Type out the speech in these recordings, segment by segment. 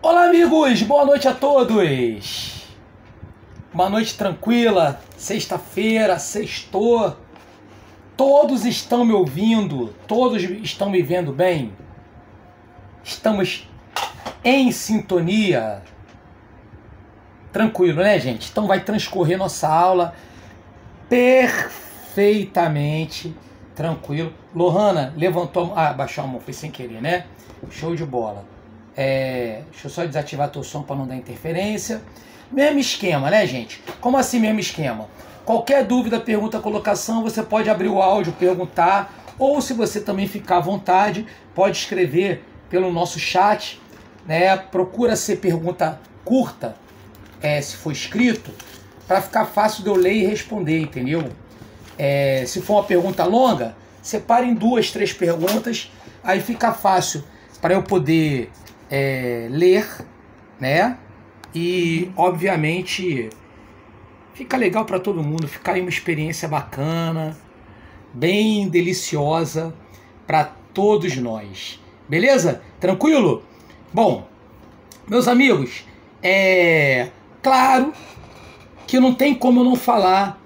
Olá, amigos, boa noite a todos. Uma noite tranquila, sexta-feira, sextou. Todos estão me ouvindo, todos estão me vendo bem. Estamos em sintonia. Tranquilo, né, gente? Então vai transcorrer nossa aula perfeitamente tranquilo. Lohana levantou, baixou a mão, foi sem querer, né? Show de bola. Deixa eu só desativar teu som para não dar interferência. Mesmo esquema, né, gente? Como assim mesmo esquema? Qualquer dúvida, pergunta, colocação, você pode abrir o áudio, perguntar, ou se você também ficar à vontade, pode escrever pelo nosso chat, né? Procura ser pergunta curta, se for escrito, para ficar fácil de eu ler e responder, entendeu? Se for uma pergunta longa, separe em 2, 3 perguntas, aí fica fácil para eu poder ler, né? E obviamente fica legal para todo mundo, fica aí uma experiência bacana, bem deliciosa para todos nós. Beleza? Tranquilo? Bom, meus amigos, claro que não tem como eu não falar,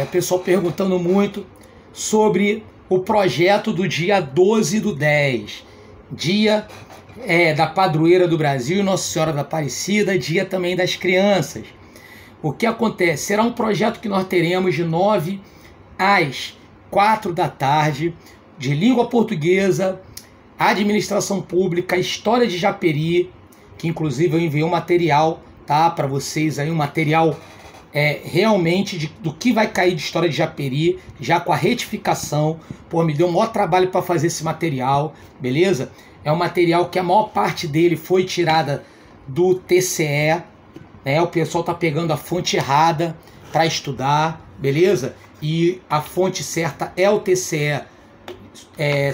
o pessoal perguntando muito sobre o projeto do dia 12/10, dia da Padroeira do Brasil, Nossa Senhora da Aparecida, dia também das crianças. O que acontece? Será um projeto que nós teremos de 9 às 4 da tarde, de língua portuguesa, administração pública, história de Japeri, que inclusive eu enviei um material, tá, para vocês aí, um material realmente do que vai cair de história de Japeri, já com a retificação. Pô, me deu um maior trabalho para fazer esse material, beleza? É um material que a maior parte dele foi tirada do TCE, né? O pessoal tá pegando a fonte errada para estudar, beleza? E a fonte certa é o TCE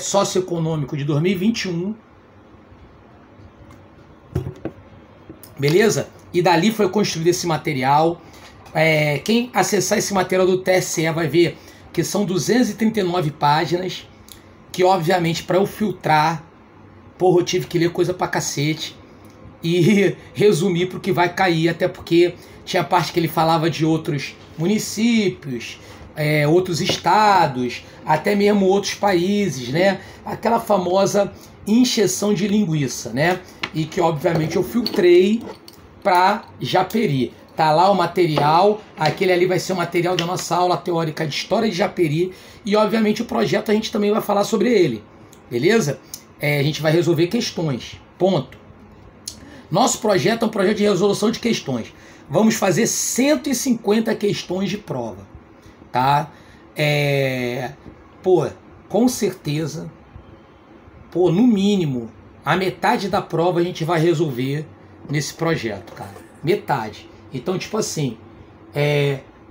socioeconômico de 2021, beleza? E dali foi construído esse material. Quem acessar esse material do TSE vai ver que são 239 páginas, que obviamente para eu filtrar, porra, eu tive que ler coisa pra cacete e resumir pro que vai cair, até porque tinha parte que ele falava de outros municípios, outros estados, até mesmo outros países, né? Aquela famosa encheção de linguiça, né? E que obviamente eu filtrei para Japeri. Tá lá o material, aquele ali vai ser o material da nossa aula teórica de História de Japeri, e obviamente o projeto a gente também vai falar sobre ele, beleza? A gente vai resolver questões, ponto. Nosso projeto é um projeto de resolução de questões. Vamos fazer 150 questões de prova, tá? Com certeza, no mínimo, a metade da prova a gente vai resolver nesse projeto, cara. Metade. Então, tipo assim,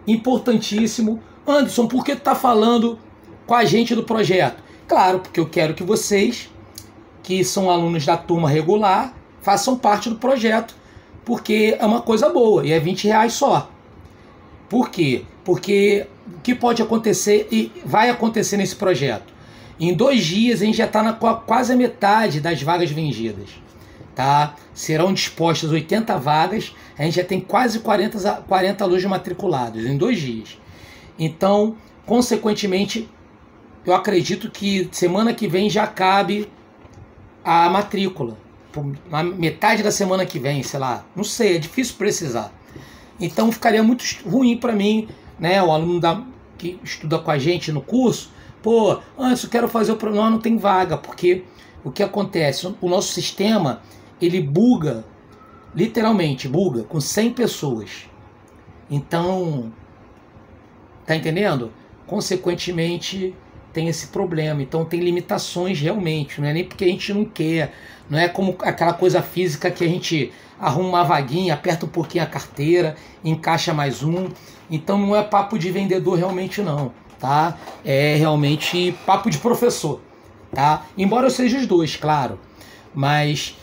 importantíssimo. Anderson, por que tu tá falando com a gente do projeto? Claro, porque eu quero que vocês, que são alunos da turma regular, façam parte do projeto, porque é uma coisa boa e é R$20 só. Por quê? Porque o que pode acontecer e vai acontecer nesse projeto? Em 2 dias a gente já está quase a metade das vagas vendidas, tá? Serão dispostas 80 vagas, a gente já tem quase 40 alunos matriculados em 2 dias. Então, consequentemente, eu acredito que semana que vem já cabe a matrícula, na metade da semana que vem, sei lá, não sei, é difícil precisar. Então ficaria muito ruim para mim, né, o aluno que estuda com a gente no curso, pô, antes eu quero fazer o programa, não tem vaga, porque o que acontece, o nosso sistema, ele buga, literalmente buga, com 100 pessoas. Então, tá entendendo? Consequentemente, tem esse problema, então tem limitações realmente, não é nem porque a gente não quer, não é como aquela coisa física que a gente arruma uma vaguinha, aperta um pouquinho a carteira, encaixa mais um, então não é papo de vendedor realmente não, tá? É realmente papo de professor, tá? Embora eu seja os dois, claro, mas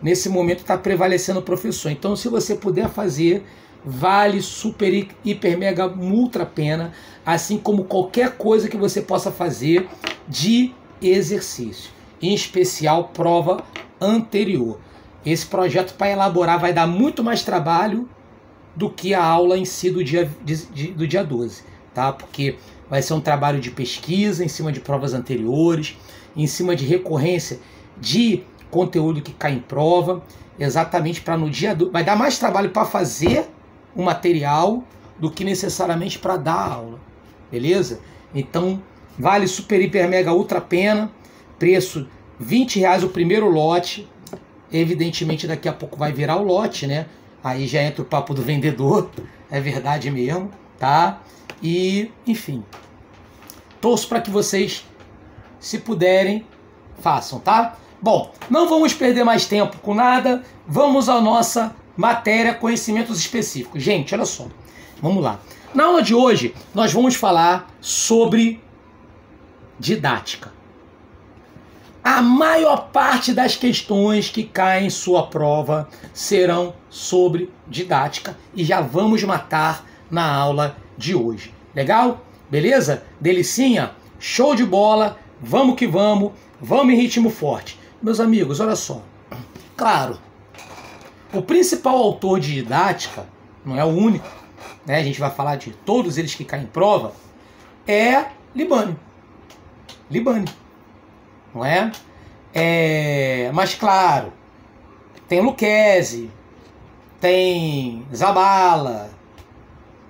nesse momento está prevalecendo o professor, então se você puder fazer, vale super, hiper, mega, ultra pena, assim como qualquer coisa que você possa fazer de exercício, em especial prova anterior. esse projeto para elaborar vai dar muito mais trabalho do que a aula em si do dia 12, tá? Porque vai ser um trabalho de pesquisa em cima de provas anteriores, em cima de recorrência de conteúdo que cai em prova, exatamente para no dia 12. Vai dar mais trabalho para fazer o material do que necessariamente para dar a aula, beleza? Então, vale super, hiper, mega, ultra pena, preço R$20 o primeiro lote, evidentemente daqui a pouco vai virar o lote, né? Aí já entra o papo do vendedor, é verdade mesmo, tá? E, enfim, torço para que vocês, se puderem, façam, tá? Bom, não vamos perder mais tempo com nada, vamos à nossa matéria conhecimentos específicos. Gente, olha só, vamos lá. Na aula de hoje, nós vamos falar sobre didática. A maior parte das questões que caem em sua prova serão sobre didática e já vamos matar na aula de hoje. Legal? Beleza? Delicinha? Show de bola! Vamos que vamos! Vamos em ritmo forte. Meus amigos, olha só. Claro, o principal autor de didática, não é o único, né? A gente vai falar de todos eles que caem em prova, é Libânio. Libânio. Não é? Mas claro, tem Lucchesi, tem Zabala,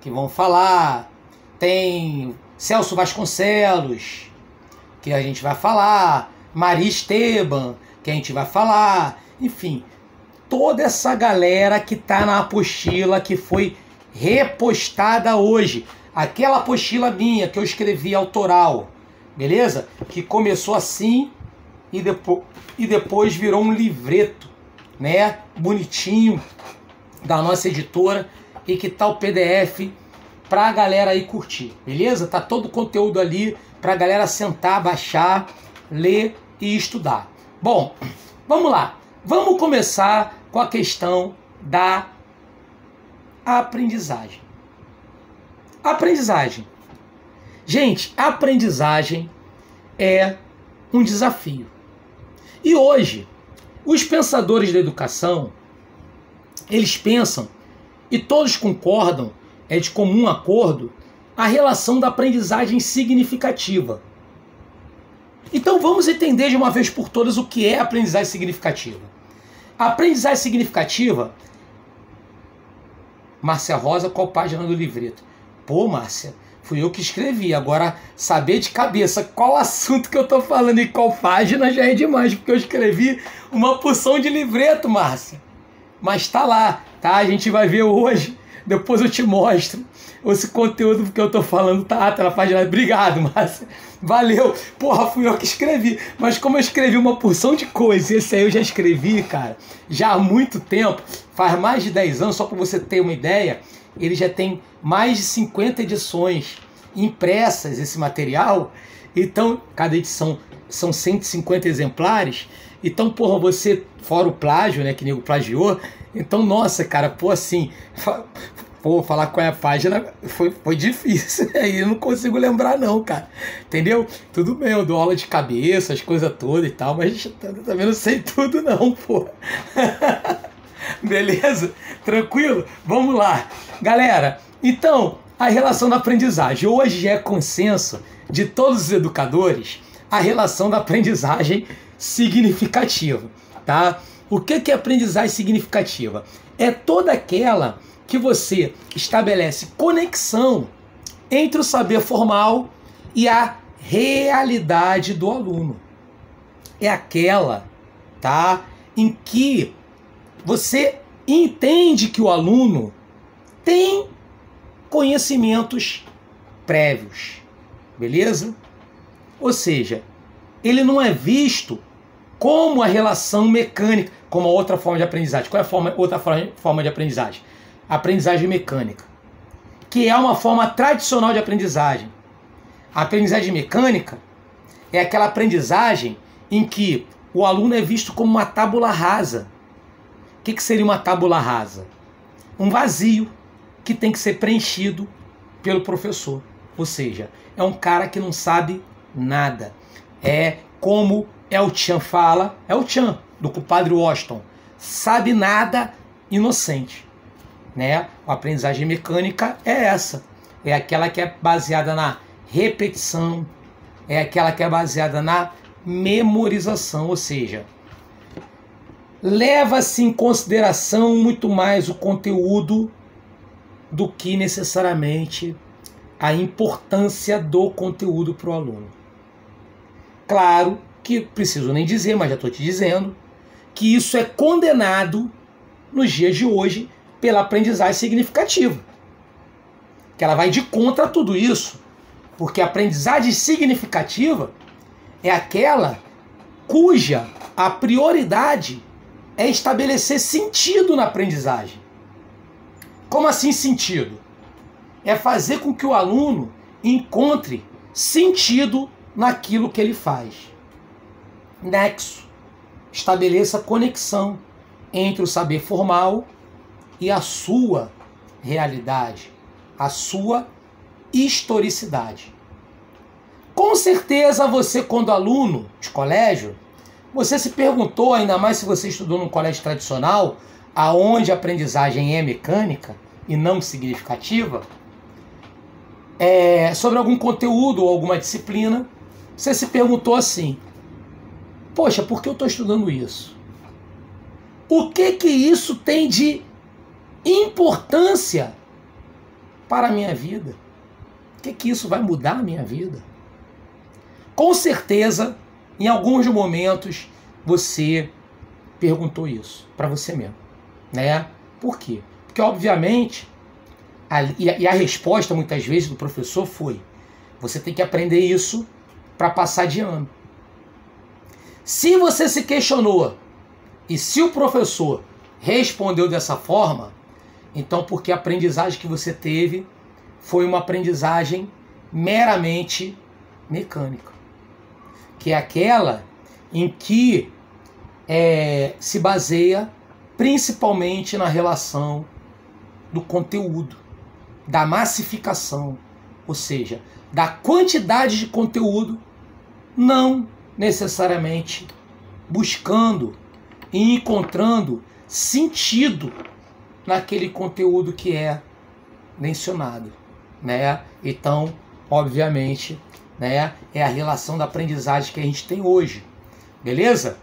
que vão falar, tem Celso Vasconcelos, que a gente vai falar, Maria Esteban, que a gente vai falar, enfim, toda essa galera que está na apostila que foi repostada hoje, aquela apostila minha que eu escrevi autoral, beleza? Que começou assim e depois virou um livreto, né? Bonitinho, da nossa editora, e que tá o PDF pra galera aí curtir, beleza? Tá todo o conteúdo ali pra galera sentar, baixar, ler e estudar. Bom, vamos lá. Vamos começar com a questão da aprendizagem. Aprendizagem. Gente, a aprendizagem é um desafio. E hoje, os pensadores da educação, eles pensam, e todos concordam, é de comum acordo, a relação da aprendizagem significativa. Então vamos entender de uma vez por todas o que é aprendizagem significativa. A aprendizagem significativa... Márcia Rosa, qual página do livreto? Pô, Márcia, fui eu que escrevi. Agora, saber de cabeça qual assunto que eu tô falando e qual página já é demais, porque eu escrevi uma porção de livreto, Márcia. Mas tá lá, tá? A gente vai ver hoje, depois eu te mostro. Esse conteúdo que eu tô falando tá na página. Obrigado, Márcia. Valeu. Porra, fui eu que escrevi. Mas como eu escrevi uma porção de coisas, esse aí eu já escrevi, cara, já há muito tempo, faz mais de 10 anos, só para você ter uma ideia, ele já tem mais de 50 edições impressas, esse material. Então, cada edição são 150 exemplares. Então, porra, você, fora o plágio, né, que nego plagiou. Então, nossa, cara, pô, assim... Pô, falar qual é a página foi difícil, aí eu não consigo lembrar não, cara, entendeu? Tudo bem, eu dou aula de cabeça, as coisas todas e tal, mas também não sei tudo não, pô. Beleza? Tranquilo? Vamos lá. Galera, então, a relação da aprendizagem. Hoje é consenso de todos os educadores a relação da aprendizagem significativa, tá? O que é aprendizagem significativa? É toda aquela que você estabelece conexão entre o saber formal e a realidade do aluno. É aquela, tá, em que você entende que o aluno tem conhecimentos prévios, beleza? Ou seja, ele não é visto como a relação mecânica, como a outra forma de aprendizagem. Qual é a outra forma de aprendizagem? Aprendizagem mecânica, que é uma forma tradicional de aprendizagem. A aprendizagem mecânica é aquela aprendizagem em que o aluno é visto como uma tábula rasa. O que seria uma tábula rasa? Um vazio que tem que ser preenchido pelo professor. Ou seja, é um cara que não sabe nada. É como El Chan fala, El Chan, do compadre Washington. sabe nada inocente, né? A aprendizagem mecânica é essa, é aquela que é baseada na repetição, é aquela que é baseada na memorização, ou seja, leva-se em consideração muito mais o conteúdo do que necessariamente a importância do conteúdo para o aluno. Claro que preciso nem dizer, mas já estou te dizendo, que isso é condenado nos dias de hoje pela aprendizagem significativa. Que ela vai de contra tudo isso, porque a aprendizagem significativa é aquela cuja a prioridade é estabelecer sentido na aprendizagem. Como assim sentido? É fazer com que o aluno encontre sentido naquilo que ele faz. Nexo. Estabeleça conexão entre o saber formal e a sua realidade, a sua historicidade. Com certeza você, quando aluno de colégio, você se perguntou, ainda mais se você estudou num colégio tradicional, aonde a aprendizagem é mecânica e não significativa, sobre algum conteúdo ou alguma disciplina, você se perguntou assim: poxa, por que eu estou estudando isso? O que isso tem de importância para a minha vida? O que isso vai mudar a minha vida? Com certeza, em alguns momentos, você perguntou isso para você mesmo, né? Por quê? Porque, obviamente, a resposta, muitas vezes, do professor foi: você tem que aprender isso para passar de ano. Se você se questionou e se o professor respondeu dessa forma, então porque a aprendizagem que você teve foi uma aprendizagem meramente mecânica, que é aquela em que se baseia principalmente na relação do conteúdo, da massificação, ou seja, da quantidade de conteúdo, não necessariamente buscando e encontrando sentido naquele conteúdo que é mencionado, né? Então, obviamente, né, é a relação da aprendizagem que a gente tem hoje, beleza?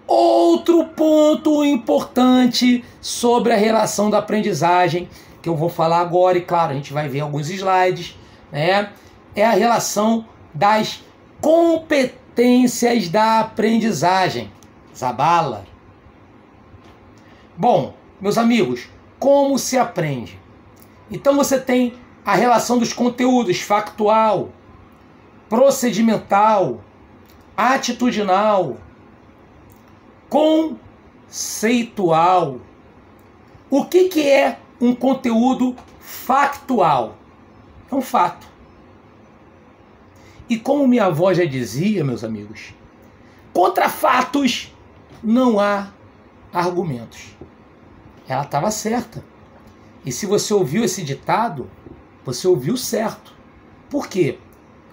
Outro ponto importante sobre a relação da aprendizagem, que eu vou falar agora, e claro, a gente vai ver alguns slides, né, é a relação das competências da aprendizagem. Zabala. Bom, meus amigos, como se aprende? Então você tem a relação dos conteúdos factual, procedimental, atitudinal, conceitual. O que é um conteúdo factual? É um fato. E como minha avó já dizia, meus amigos, contra fatos não há argumentos. Ela estava certa. E se você ouviu esse ditado, você ouviu certo. Por quê?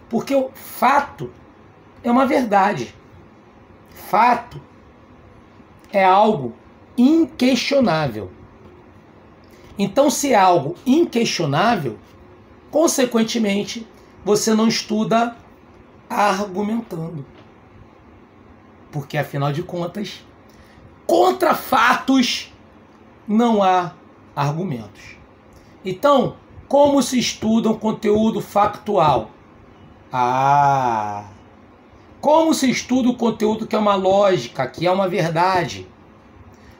Porque o fato é uma verdade. Fato é algo inquestionável. Então, se é algo inquestionável, consequentemente, você não estuda argumentando. Porque, afinal de contas, contra fatos não há argumentos. Então, como se estuda um conteúdo factual? Como se estuda o conteúdo que é uma lógica, que é uma verdade?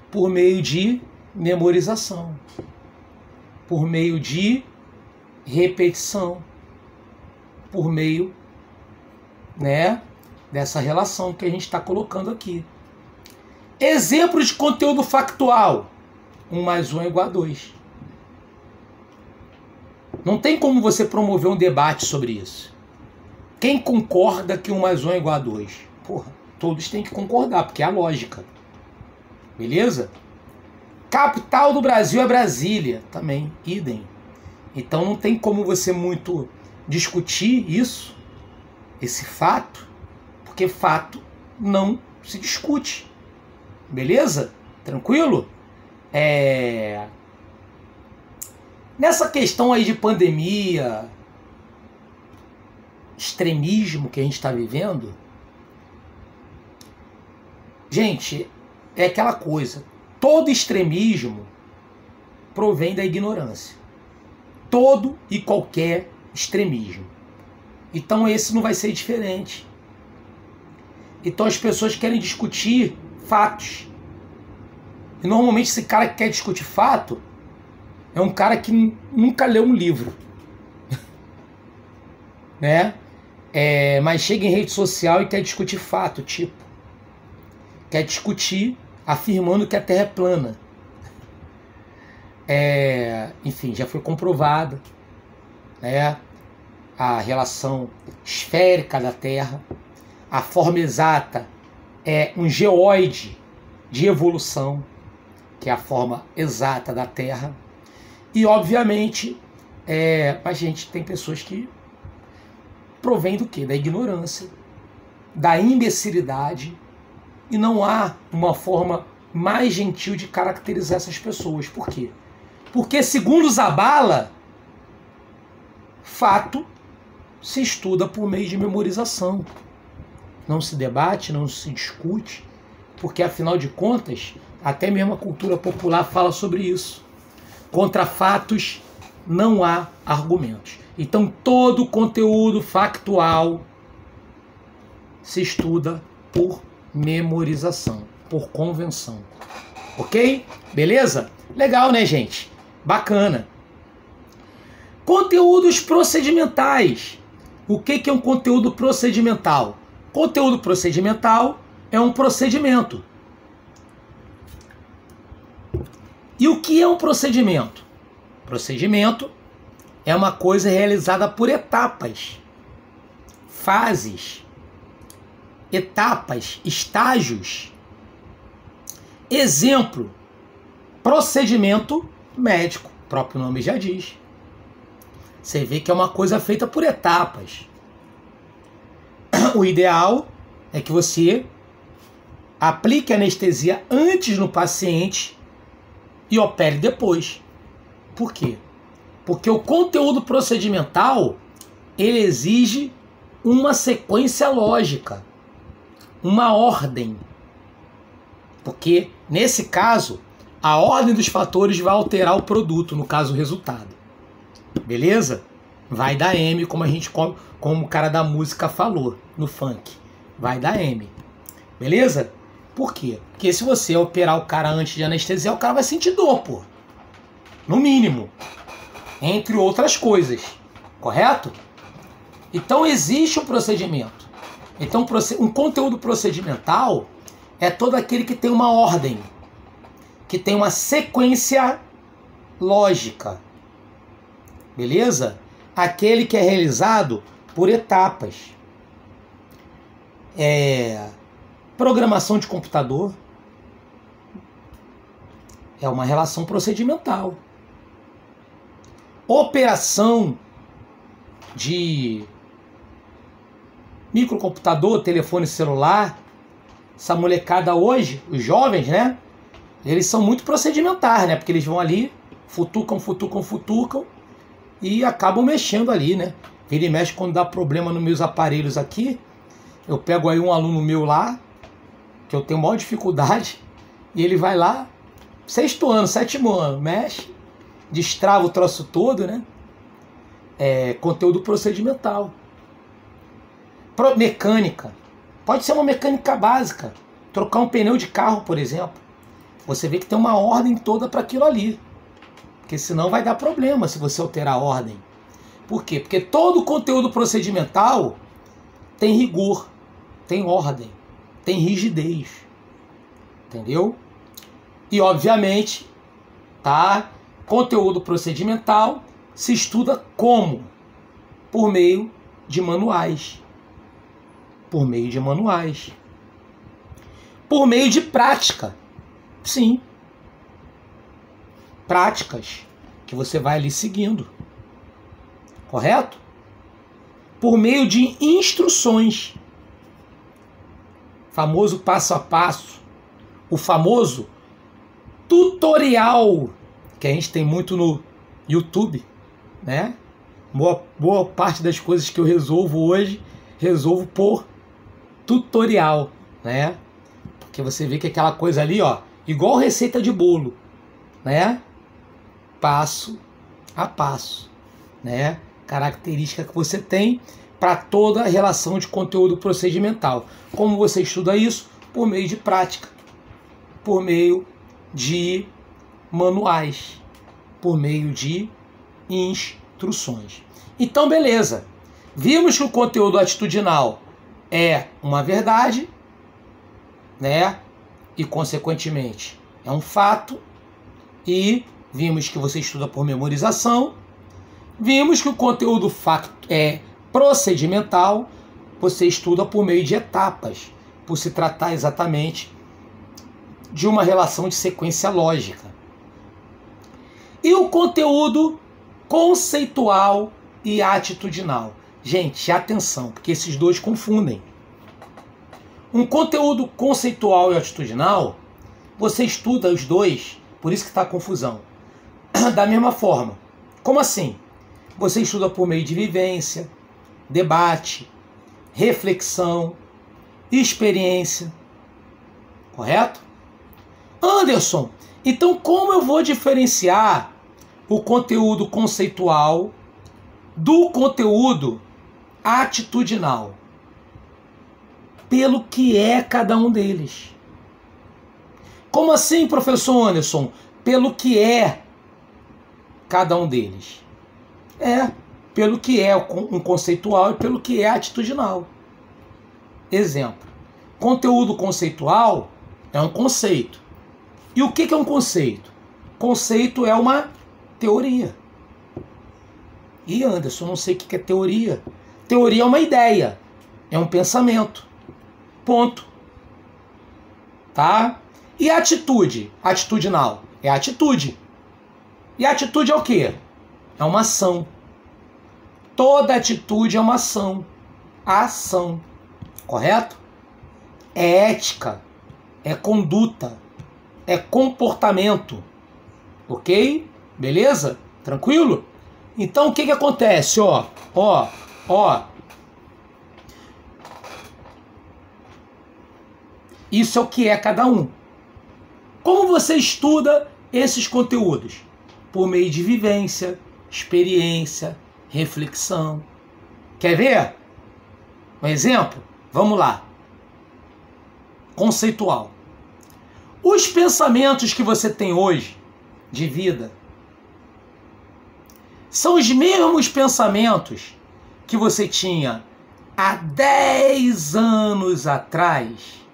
Por meio de memorização, por meio de repetição, por meio, né, dessa relação que a gente está colocando aqui. Exemplo de conteúdo factual: 1 mais 1 é igual a 2. Não tem como você promover um debate sobre isso. Quem concorda que 1 mais 1 é igual a 2? Porra, todos têm que concordar, porque é a lógica. Beleza? Capital do Brasil é Brasília. Também, idem. Então não tem como você muito discutir isso, esse fato, porque fato não se discute. Beleza? Tranquilo? Nessa questão aí de pandemia, extremismo que a gente está vivendo, gente, é aquela coisa, todo extremismo provém da ignorância. Todo e qualquer extremismo. Então esse não vai ser diferente. Então as pessoas querem discutir fatos. E normalmente esse cara que quer discutir fato é um cara que nunca leu um livro. Né? Mas chega em rede social e quer discutir fato, tipo. Quer discutir afirmando que a Terra é plana. Enfim, já foi comprovado, né, a relação esférica da Terra. A forma exata é um geoide de evolução, que é a forma exata da Terra. E, obviamente, a gente tem pessoas que provém do quê? Da ignorância, da imbecilidade, e não há uma forma mais gentil de caracterizar essas pessoas. Por quê? Porque, segundo Zabala, fato se estuda por meio de memorização. Não se debate, não se discute, porque, afinal de contas, até mesmo a cultura popular fala sobre isso. Contra fatos não há argumentos. Então, todo conteúdo factual se estuda por memorização, por convenção. Ok? Beleza? Legal, né, gente? Bacana. Conteúdos procedimentais. O que é um conteúdo procedimental? Conteúdo procedimental é um procedimento. E o que é um procedimento? Procedimento é uma coisa realizada por etapas, fases, etapas, estágios. Exemplo, procedimento médico, o próprio nome já diz. Você vê que é uma coisa feita por etapas. O ideal é que você aplique anestesia antes no paciente e opere depois. Por quê? Porque o conteúdo procedimental, ele exige uma sequência lógica, uma ordem. Porque, nesse caso, a ordem dos fatores vai alterar o produto, no caso, o resultado. Beleza? Vai dar M, como o cara da música falou, no funk. Vai dar M. Beleza? Por quê? Porque se você operar o cara antes de anestesiar, o cara vai sentir dor, pô. No mínimo. Entre outras coisas. Correto? Então existe um procedimento. Então um conteúdo procedimental é todo aquele que tem uma ordem, que tem uma sequência lógica. Beleza? Aquele que é realizado por etapas. Programação de computador é uma relação procedimental. Operação de microcomputador, telefone celular. Essa molecada hoje, os jovens, né? Eles são muito procedimentares, né? Porque eles vão ali, futucam e acabam mexendo ali, né? Vira e mexe quando dá problema nos meus aparelhos aqui. Eu pego aí um aluno meu lá, que eu tenho maior dificuldade, e ele vai lá, 6º ano, 7º ano, mexe, destrava o troço todo, né? Conteúdo procedimental. Mecânica. Pode ser uma mecânica básica. Trocar um pneu de carro, por exemplo. Você vê que tem uma ordem toda para aquilo ali. Porque senão vai dar problema se você alterar a ordem. Por quê? Porque todo conteúdo procedimental tem rigor, tem ordem, tem rigidez. Entendeu? E, obviamente, tá? Conteúdo procedimental se estuda como? Por meio de manuais. Por meio de manuais. Por meio de prática. Sim. Práticas que você vai ali seguindo. Correto? Por meio de instruções. Famoso passo a passo. O famoso tutorial, que a gente tem muito no YouTube, né? Boa parte das coisas que eu resolvo hoje, resolvo por tutorial, né? Porque você vê que aquela coisa ali, ó, igual receita de bolo, né? Passo a passo, né? Característica que você tem para toda a relação de conteúdo procedimental. Como você estuda isso? Por meio de prática, por meio de manuais, por meio de instruções. Então, beleza. Vimos que o conteúdo atitudinal é uma verdade, né? E, consequentemente, é um fato. E vimos que você estuda por memorização. Vimos que o conteúdo é procedimental, você estuda por meio de etapas, por se tratar exatamente de uma relação de sequência lógica. E o conteúdo conceitual e atitudinal. Gente, atenção, porque esses dois confundem. Um conteúdo conceitual e atitudinal, você estuda os dois, por isso que está a confusão, da mesma forma. Como assim? Você estuda por meio de vivência, debate, reflexão, experiência. Correto? Anderson, então como eu vou diferenciar o conteúdo conceitual do conteúdo atitudinal? Pelo que é cada um deles. Como assim, professor Anderson? Pelo que é cada um deles. Pelo que é um conceitual e pelo que é atitudinal. Exemplo. Conteúdo conceitual é um conceito. E o que é um conceito? Conceito é uma teoria. E Anderson, não sei o que é teoria. Teoria é uma ideia. É um pensamento. Ponto. Tá? E atitude? Atitudinal. É atitude. E atitude é o quê? É uma ação. Toda atitude é uma ação. A ação. Correto? É ética. É conduta. É comportamento. Ok? Beleza? Tranquilo? Então o que acontece? Ó. Isso é o que é cada um. Como você estuda esses conteúdos? Por meio de vivência, experiência, reflexão. Quer ver? Um exemplo? Vamos lá. Conceitual. Os pensamentos que você tem hoje de vida são os mesmos pensamentos que você tinha há 10 anos atrás?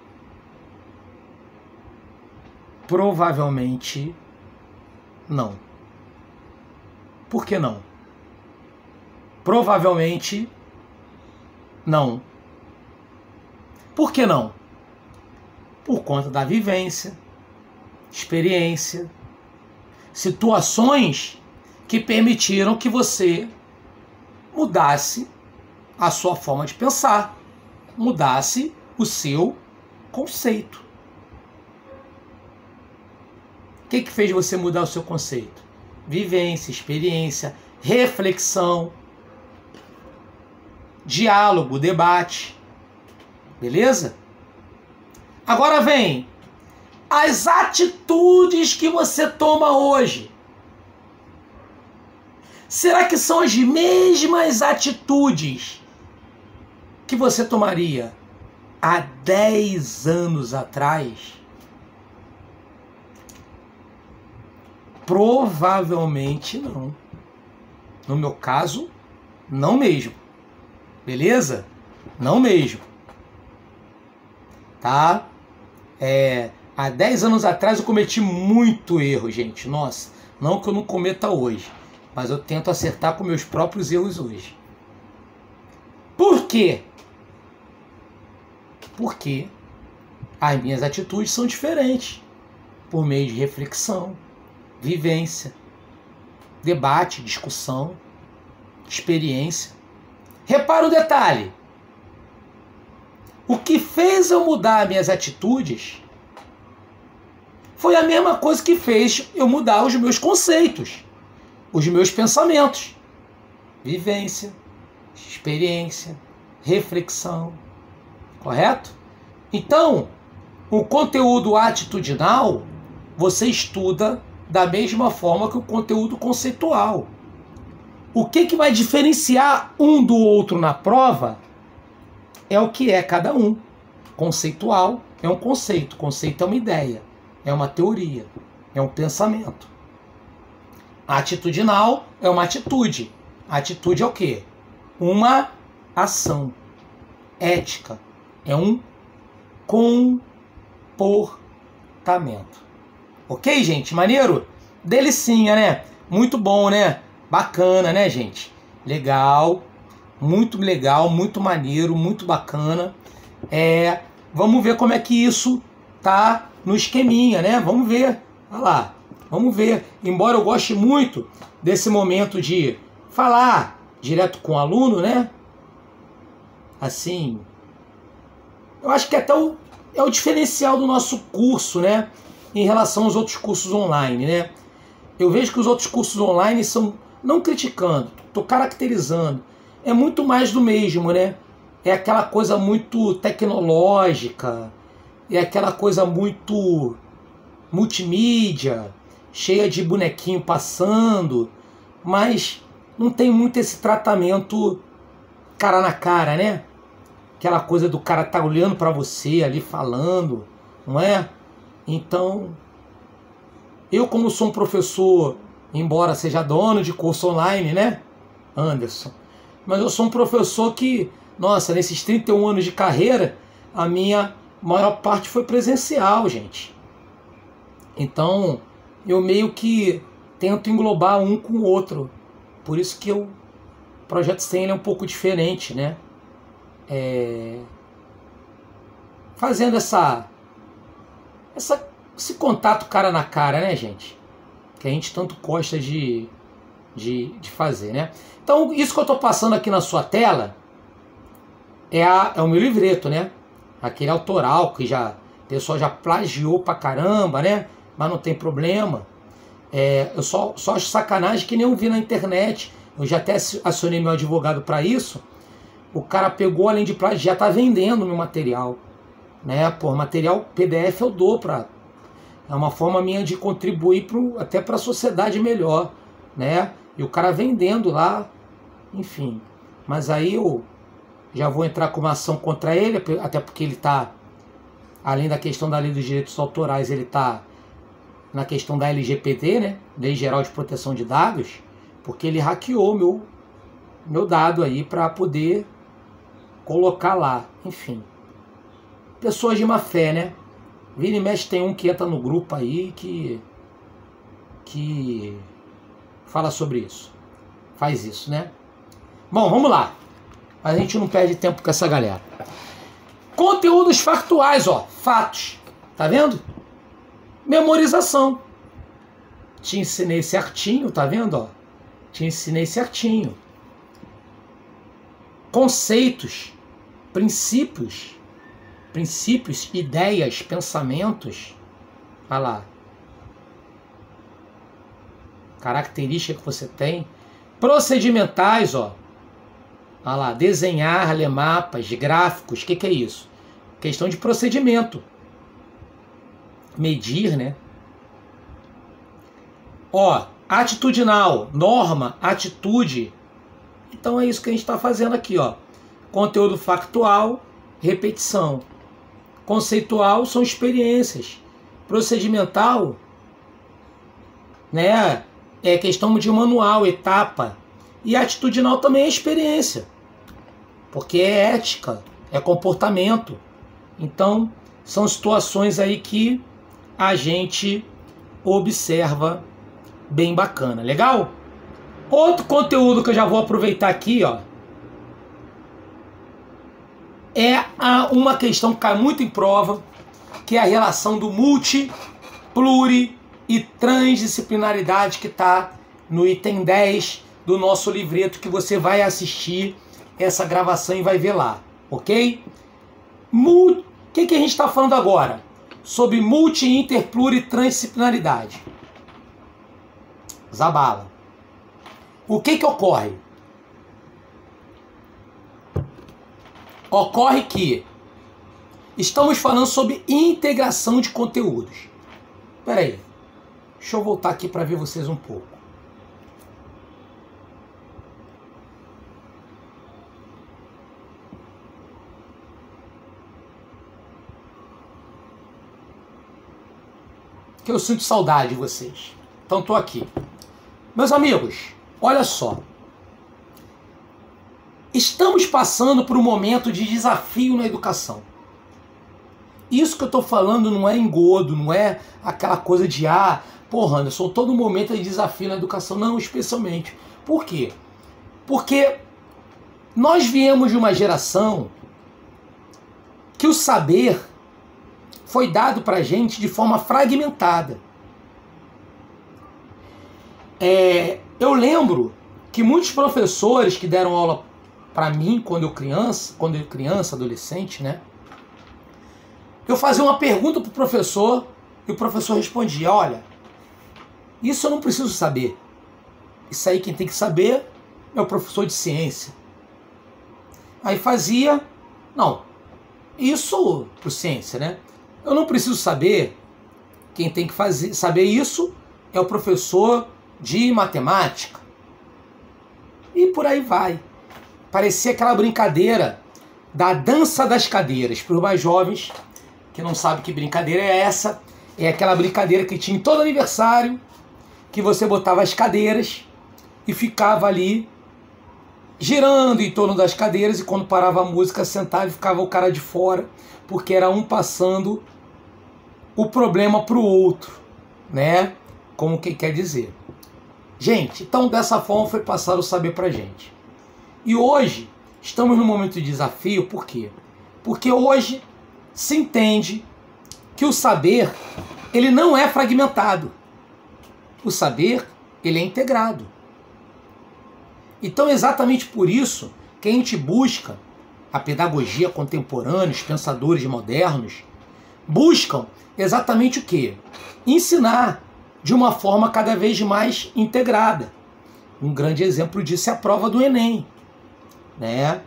Provavelmente não. Por que não? Provavelmente não. Por que não? Por conta da vivência, experiência, situações que permitiram que você mudasse a sua forma de pensar, mudasse o seu conceito. O que fez você mudar o seu conceito? Vivência, experiência, reflexão, diálogo, debate. Beleza? Agora vem as atitudes que você toma hoje. Será que são as mesmas atitudes que você tomaria há 10 anos atrás? Provavelmente não. No meu caso, não mesmo. Beleza? Não mesmo. Tá? Há 10 anos atrás eu cometi muito erro, gente. Nossa, não que eu não cometa hoje, mas eu tento acertar com meus próprios erros hoje. Por quê? Porque as minhas atitudes são diferentes. Por meio de reflexão, vivência, debate, discussão, experiência. Repara o detalhe. O que fez eu mudar minhas atitudes foi a mesma coisa que fez eu mudar os meus conceitos, os meus pensamentos. Vivência, experiência, reflexão, correto? Então, o conteúdo atitudinal você estuda da mesma forma que o conteúdo conceitual. O que vai diferenciar um do outro na prova é o que é cada um. Conceitual é um conceito, conceito é uma ideia, é uma teoria, é um pensamento. Atitudinal é uma atitude. Atitude é o quê? Uma ação. Ética é um comportamento. Ok, gente? Maneiro? Delicinha, né? Muito bom, né? Bacana, né, gente? Legal, muito maneiro, muito bacana. Vamos ver como é que isso tá no esqueminha, né? Vamos ver. Olha lá, vamos ver. Embora eu goste muito desse momento de falar direto com o aluno, né? Assim, eu acho que até é o diferencial do nosso curso, né? Em relação aos outros cursos online, né? Eu vejo que os outros cursos online são, não criticando, estou caracterizando, é muito mais do mesmo, né? É aquela coisa muito tecnológica, é aquela coisa muito multimídia, cheia de bonequinho passando, mas não tem muito esse tratamento cara na cara, né? Aquela coisa do cara tá olhando para você ali falando, não é? Então, eu como sou um professor, embora seja dono de curso online, né, Anderson? Mas eu sou um professor que, nossa, nesses 31 anos de carreira, a minha maior parte foi presencial, gente. Então, eu meio que tento englobar um com o outro. Por isso que o Projeto 100 é um pouco diferente, né? Fazendo esse contato cara na cara, né, gente? Que a gente tanto gosta de fazer, né? Então, isso que eu estou passando aqui na sua tela é o meu livreto, né? Aquele autoral que o pessoal já plagiou pra caramba, né? Mas não tem problema. Eu só acho sacanagem que nem eu vi na internet. Eu já até acionei meu advogado para isso. O cara pegou, além de plagiar, tá vendendo meu material, né? Por material PDF eu dou pra... É uma forma minha de contribuir até para a sociedade melhor, né? E o cara vendendo lá, enfim. Mas aí eu já vou entrar com uma ação contra ele, até porque ele está, além da questão da lei dos direitos autorais, ele está na questão da LGPD, né? Lei Geral de Proteção de Dados, porque ele hackeou meu dado aí para poder colocar lá, enfim. Pessoas de má fé, né? Vira e mexe tem um que entra no grupo aí que fala sobre isso. Faz isso, né? Bom, vamos lá. A gente não perde tempo com essa galera. Conteúdos factuais, ó. Fatos. Tá vendo? Memorização. Te ensinei certinho, tá vendo, ó? Te ensinei certinho. Conceitos. Princípios, ideias, pensamentos. Olha lá. Característica que você tem. Procedimentais, ó. Olha lá. Desenhar, ler mapas, gráficos. O que é isso? Questão de procedimento. Medir, né? Ó, atitudinal, norma, atitude. Então é isso que a gente está fazendo aqui, ó. Conteúdo factual, repetição. Conceitual são experiências. Procedimental, né, é questão de manual, etapa. E atitudinal também é experiência. Porque é ética, é comportamento. Então, são situações aí que a gente observa bem bacana. Legal? Outro conteúdo que eu já vou aproveitar aqui, ó, é uma questão que cai muito em prova, que é a relação do multi, pluri e transdisciplinaridade, que está no item 10 do nosso livreto, que você vai assistir essa gravação e vai ver lá, ok? O que a gente está falando agora? sobre multi, inter, pluri, transdisciplinaridade. Zabala. O que ocorre? Ocorre que estamos falando sobre integração de conteúdos. Espera aí. Deixa eu voltar aqui para ver vocês um pouco. Que eu sinto saudade de vocês. Então estou aqui. Meus amigos, olha só. Estamos passando por um momento de desafio na educação. Isso que eu estou falando não é engodo, não é aquela coisa de porra, Anderson, todo momento é desafio na educação. Não, especialmente. Por quê? Porque nós viemos de uma geração que o saber foi dado para a gente de forma fragmentada. Eu lembro que muitos professores que deram aula para mim quando eu criança, adolescente, né? Eu fazia uma pergunta para o professor e o professor respondia: olha, isso eu não preciso saber. Isso aí quem tem que saber é o professor de ciência. Aí fazia, não, isso por ciência, né? Eu não preciso saber. Quem tem que saber isso é o professor de matemática. E por aí vai. Parecia aquela brincadeira da dança das cadeiras. Para os mais jovens que não sabem que brincadeira é essa, é aquela brincadeira que tinha em todo aniversário, que você botava as cadeiras e ficava ali girando em torno das cadeiras, e quando parava a música sentava e ficava o cara de fora, porque era um passando o problema para o outro, né? Como quem quer dizer. Gente, então dessa forma foi passado o saber para a gente. E hoje estamos num momento de desafio, por quê? Porque hoje se entende que o saber, ele não é fragmentado. O saber, ele é integrado. Então, exatamente por isso que a gente busca a pedagogia contemporânea, os pensadores modernos, buscam exatamente o quê? Ensinar de uma forma cada vez mais integrada. Um grande exemplo disso é a prova do Enem, né?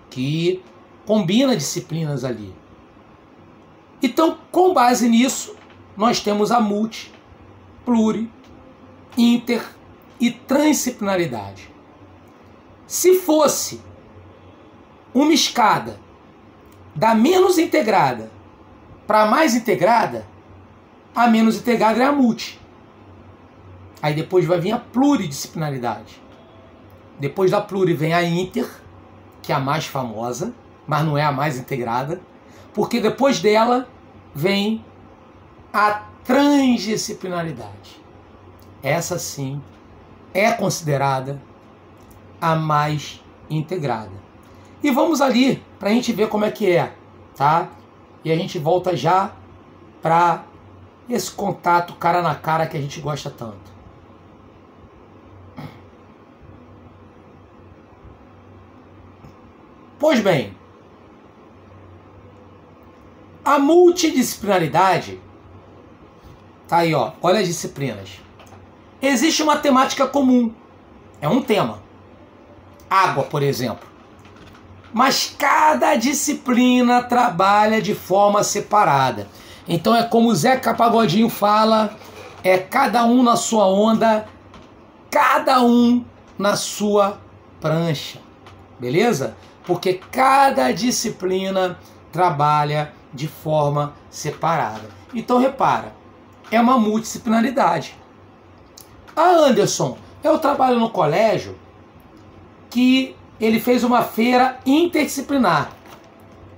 Que combina disciplinas ali. Então, com base nisso, nós temos a multi, pluri, inter e transdisciplinaridade. Se fosse uma escada da menos integrada para a mais integrada, a menos integrada é a multi. Aí depois vai vir a pluridisciplinaridade. Depois da pluri vem a inter, que é a mais famosa, mas não é a mais integrada, porque depois dela vem a transdisciplinaridade. Essa sim é considerada a mais integrada. E vamos ali para a gente ver como é que é, tá? E a gente volta já para esse contato cara na cara que a gente gosta tanto. Pois bem, a multidisciplinaridade, tá aí, ó, olha as disciplinas. Existe uma temática comum, é um tema. Água, por exemplo. Mas cada disciplina trabalha de forma separada. Então é como o Zeca Pagodinho fala, é cada um na sua onda, cada um na sua prancha. Beleza? Porque cada disciplina trabalha de forma separada. Então repara, é uma multidisciplinaridade. Anderson, eu trabalho no colégio que ele fez uma feira interdisciplinar,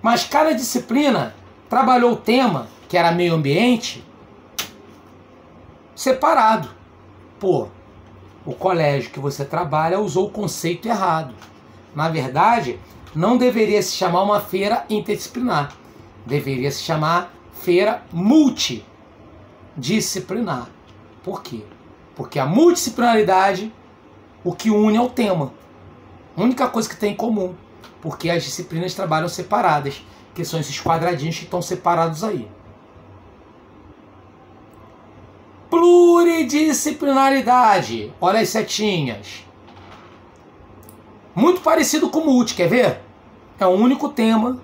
mas cada disciplina trabalhou o tema, que era meio ambiente, separado. Pô, o colégio que você trabalha usou o conceito errado. Na verdade, não deveria se chamar uma feira interdisciplinar. Deveria se chamar feira multidisciplinar. Por quê? Porque a multidisciplinaridade, o que une é o tema. A única coisa que tem em comum. Porque as disciplinas trabalham separadas, que são esses quadradinhos que estão separados aí. Multidisciplinaridade. Olha as setinhas. Muito parecido com o multi, quer ver? É um único tema.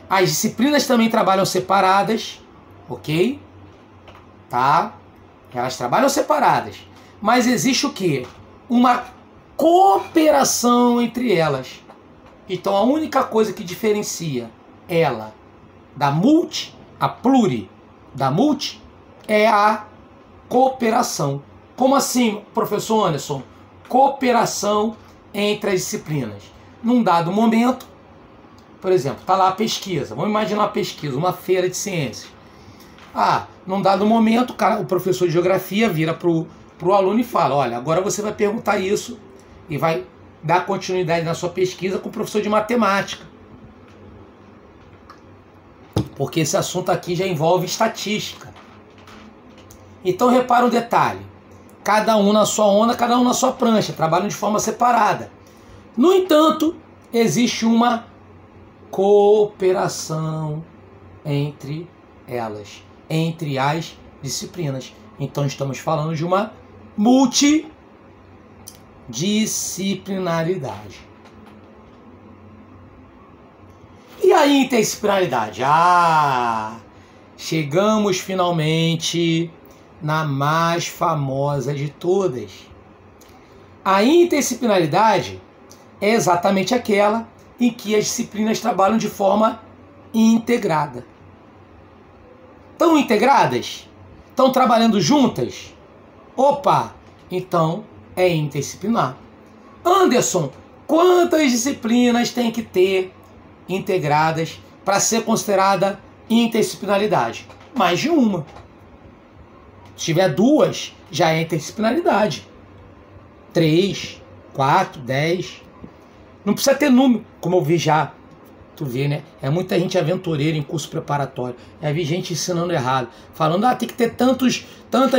As disciplinas também trabalham separadas, ok? Tá? Elas trabalham separadas. Mas existe o quê? Uma cooperação entre elas. Então a única coisa que diferencia ela da multi, a pluri, da multi, é a cooperação. Como assim, professor Anderson? Cooperação entre as disciplinas. Num dado momento, por exemplo, está lá a pesquisa. Vamos imaginar uma pesquisa, uma feira de ciências. Num dado momento, o professor de geografia vira para o aluno e fala: olha, agora você vai perguntar isso e vai dar continuidade na sua pesquisa com o professor de matemática. Porque esse assunto aqui já envolve estatística. Então repara um detalhe. Cada um na sua onda, cada um na sua prancha. Trabalham de forma separada. No entanto, existe uma cooperação entre elas, entre as disciplinas. Então estamos falando de uma multidisciplinaridade. E a interdisciplinaridade? Chegamos finalmente na mais famosa de todas. A interdisciplinaridade é exatamente aquela em que as disciplinas trabalham de forma integrada. Estão integradas? Estão trabalhando juntas? Opa! Então é interdisciplinar. Anderson, quantas disciplinas tem que ter integradas para ser considerada interdisciplinaridade? Mais de uma. Se tiver duas, já é interdisciplinaridade. 3, 4, 10. Não precisa ter número, como eu vi já. Tu vê, né? É muita gente aventureira em curso preparatório. Vi gente ensinando errado. Falando, tem que ter tantas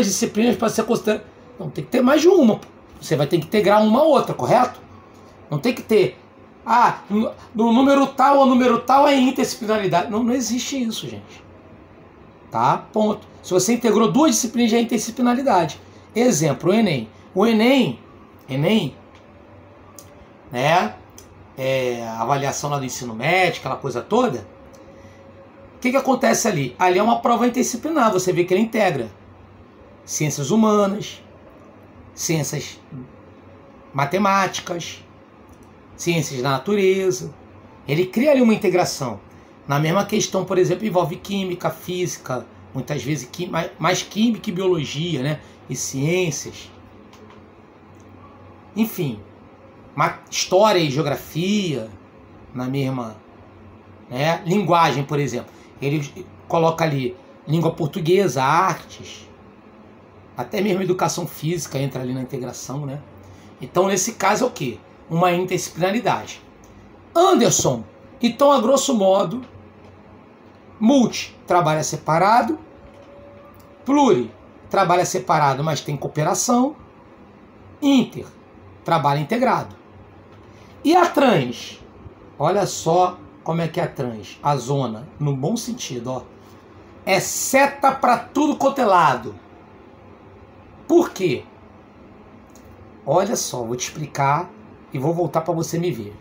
disciplinas para ser considerado. Não, tem que ter mais de uma. Você vai ter que integrar uma ou outra, correto? Não tem que ter. No número tal ou número tal é interdisciplinaridade. Não existe isso, gente. Tá? Ponto. Se você integrou duas disciplinas, já é interdisciplinaridade. Exemplo, o Enem. O Enem, né? A avaliação lá do ensino médio, aquela coisa toda. O que acontece ali? Ali é uma prova interdisciplinar. Você vê que ele integra ciências humanas, ciências matemáticas, ciências da natureza. Ele cria ali uma integração. Na mesma questão, por exemplo, envolve química, física, muitas vezes mais química e biologia, né? E ciências. Enfim, história e geografia na mesma, né? Linguagem, por exemplo. Ele coloca ali língua portuguesa, artes, até mesmo educação física entra ali na integração, né? Então, nesse caso é o quê? Uma interdisciplinaridade. Anderson, então, a grosso modo, multi trabalha separado, pluri trabalha separado, mas tem cooperação, inter trabalha integrado. E a trans? Olha só como é que é a trans, a zona, no bom sentido, ó. É seta para tudo quanto é lado. Por quê? Olha só, vou te explicar e vou voltar para você me ver.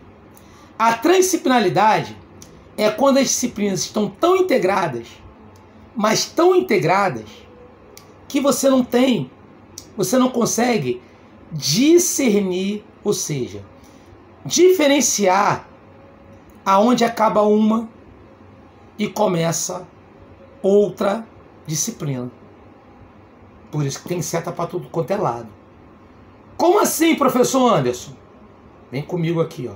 A transdisciplinaridade é quando as disciplinas estão tão integradas, mas tão integradas, que você não consegue discernir, ou seja, diferenciar aonde acaba uma e começa outra disciplina. Por isso que tem seta para tudo quanto é lado. Como assim, professor Anderson? Vem comigo aqui, ó.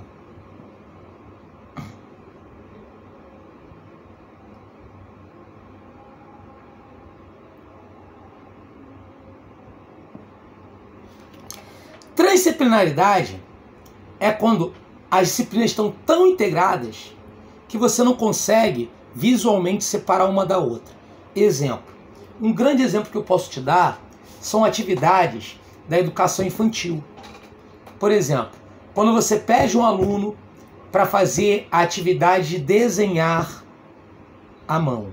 Transdisciplinaridade é quando as disciplinas estão tão integradas que você não consegue visualmente separar uma da outra. Exemplo. Um grande exemplo que eu posso te dar são atividades da educação infantil. Por exemplo, quando você pede um aluno para fazer a atividade de desenhar à mão.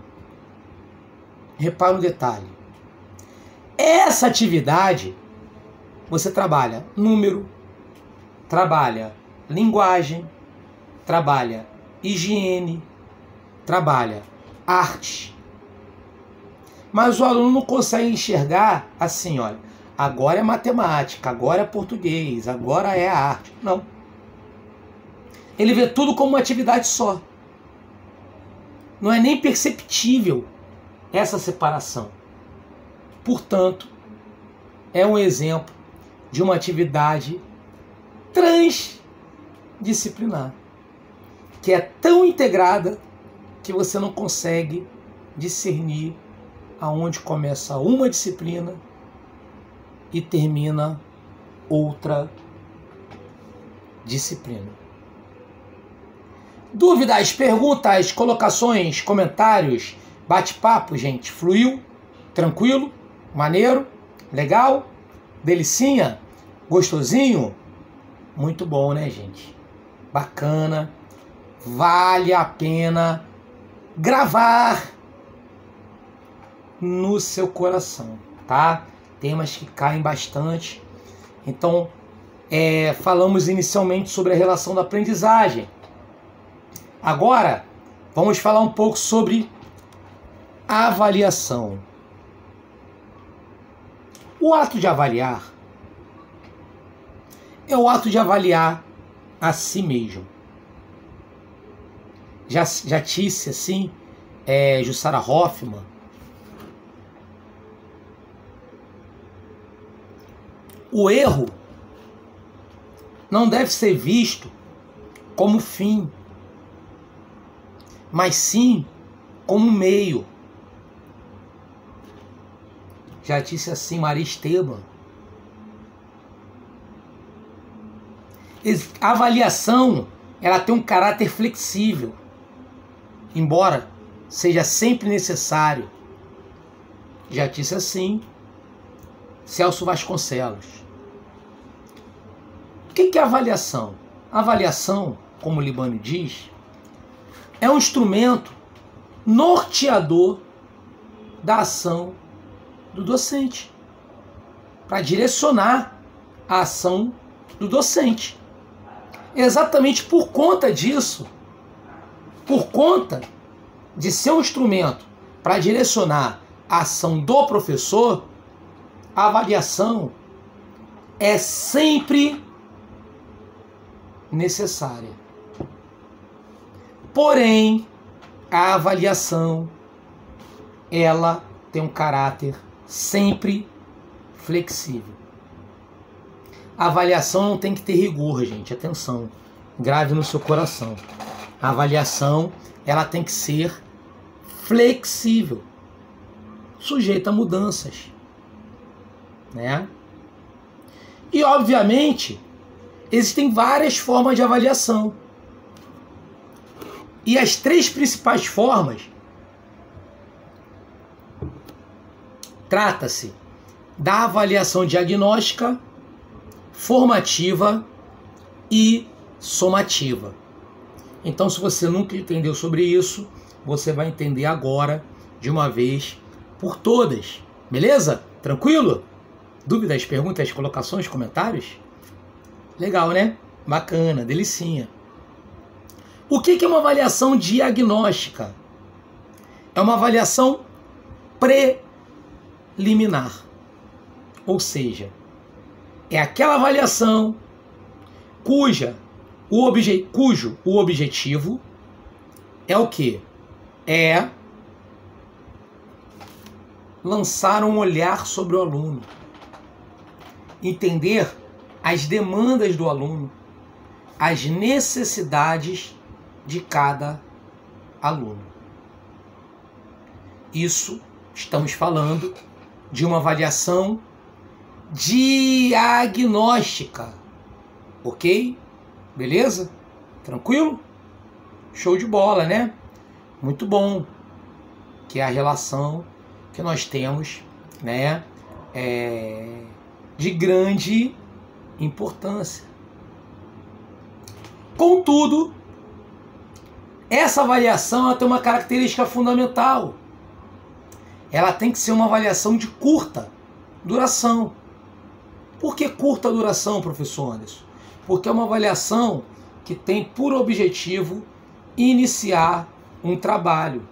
Repara um detalhe. Essa atividade, você trabalha número, trabalha linguagem, trabalha higiene, trabalha arte. Mas o aluno não consegue enxergar assim, olha, agora é matemática, agora é português, agora é arte. Não. Ele vê tudo como uma atividade só. Não é nem perceptível essa separação. Portanto, é um exemplo de uma atividade transdisciplinar, que é tão integrada que você não consegue discernir aonde começa uma disciplina e termina outra disciplina. Dúvidas, perguntas, colocações, comentários, bate-papo, gente? Fluiu? Tranquilo? Maneiro? Legal? Delicinha? Gostosinho? Muito bom, né, gente? Bacana. Vale a pena gravar no seu coração, tá? Temas que caem bastante. Então, falamos inicialmente sobre a relação da aprendizagem. Agora, vamos falar um pouco sobre avaliação. O ato de avaliar é o ato de avaliar a si mesmo. Já disse assim, Jussara Hoffmann, o erro não deve ser visto como fim, mas sim como meio. Já disse assim Maria Esteban. A avaliação, ela tem um caráter flexível, embora seja sempre necessário. Já disse assim Celso Vasconcelos. O que é avaliação? A avaliação, como o Libânio diz, é um instrumento norteador da ação do docente, para direcionar a ação do docente. Exatamente por conta disso, por conta de ser um instrumento para direcionar a ação do professor, a avaliação é sempre necessária. Porém, a avaliação, ela tem um caráter sempre flexível. A avaliação não tem que ter rigor, gente. Atenção, grave no seu coração. A avaliação, ela tem que ser flexível, sujeita a mudanças, né? E, obviamente, existem várias formas de avaliação. E as três principais formas trata-se da avaliação diagnóstica, formativa e somativa. Então, se você nunca entendeu sobre isso, você vai entender agora, de uma vez por todas. Beleza? Tranquilo? Dúvidas, perguntas, colocações, comentários? Legal, né? Bacana, delicinha. O que é uma avaliação diagnóstica? É uma avaliação preliminar. Ou seja, é aquela avaliação cujo o objetivo é o quê? É lançar um olhar sobre o aluno, entender as demandas do aluno, as necessidades de cada aluno. Isso, estamos falando de uma avaliação diagnóstica, ok? Beleza? Tranquilo? Show de bola, né? Muito bom. Que é a relação que nós temos, né? De grande importância. Contudo, essa avaliação ela tem uma característica fundamental. Ela tem que ser uma avaliação de curta duração. Por que curta duração, professor Anderson? Porque é uma avaliação que tem por objetivo iniciar um trabalho.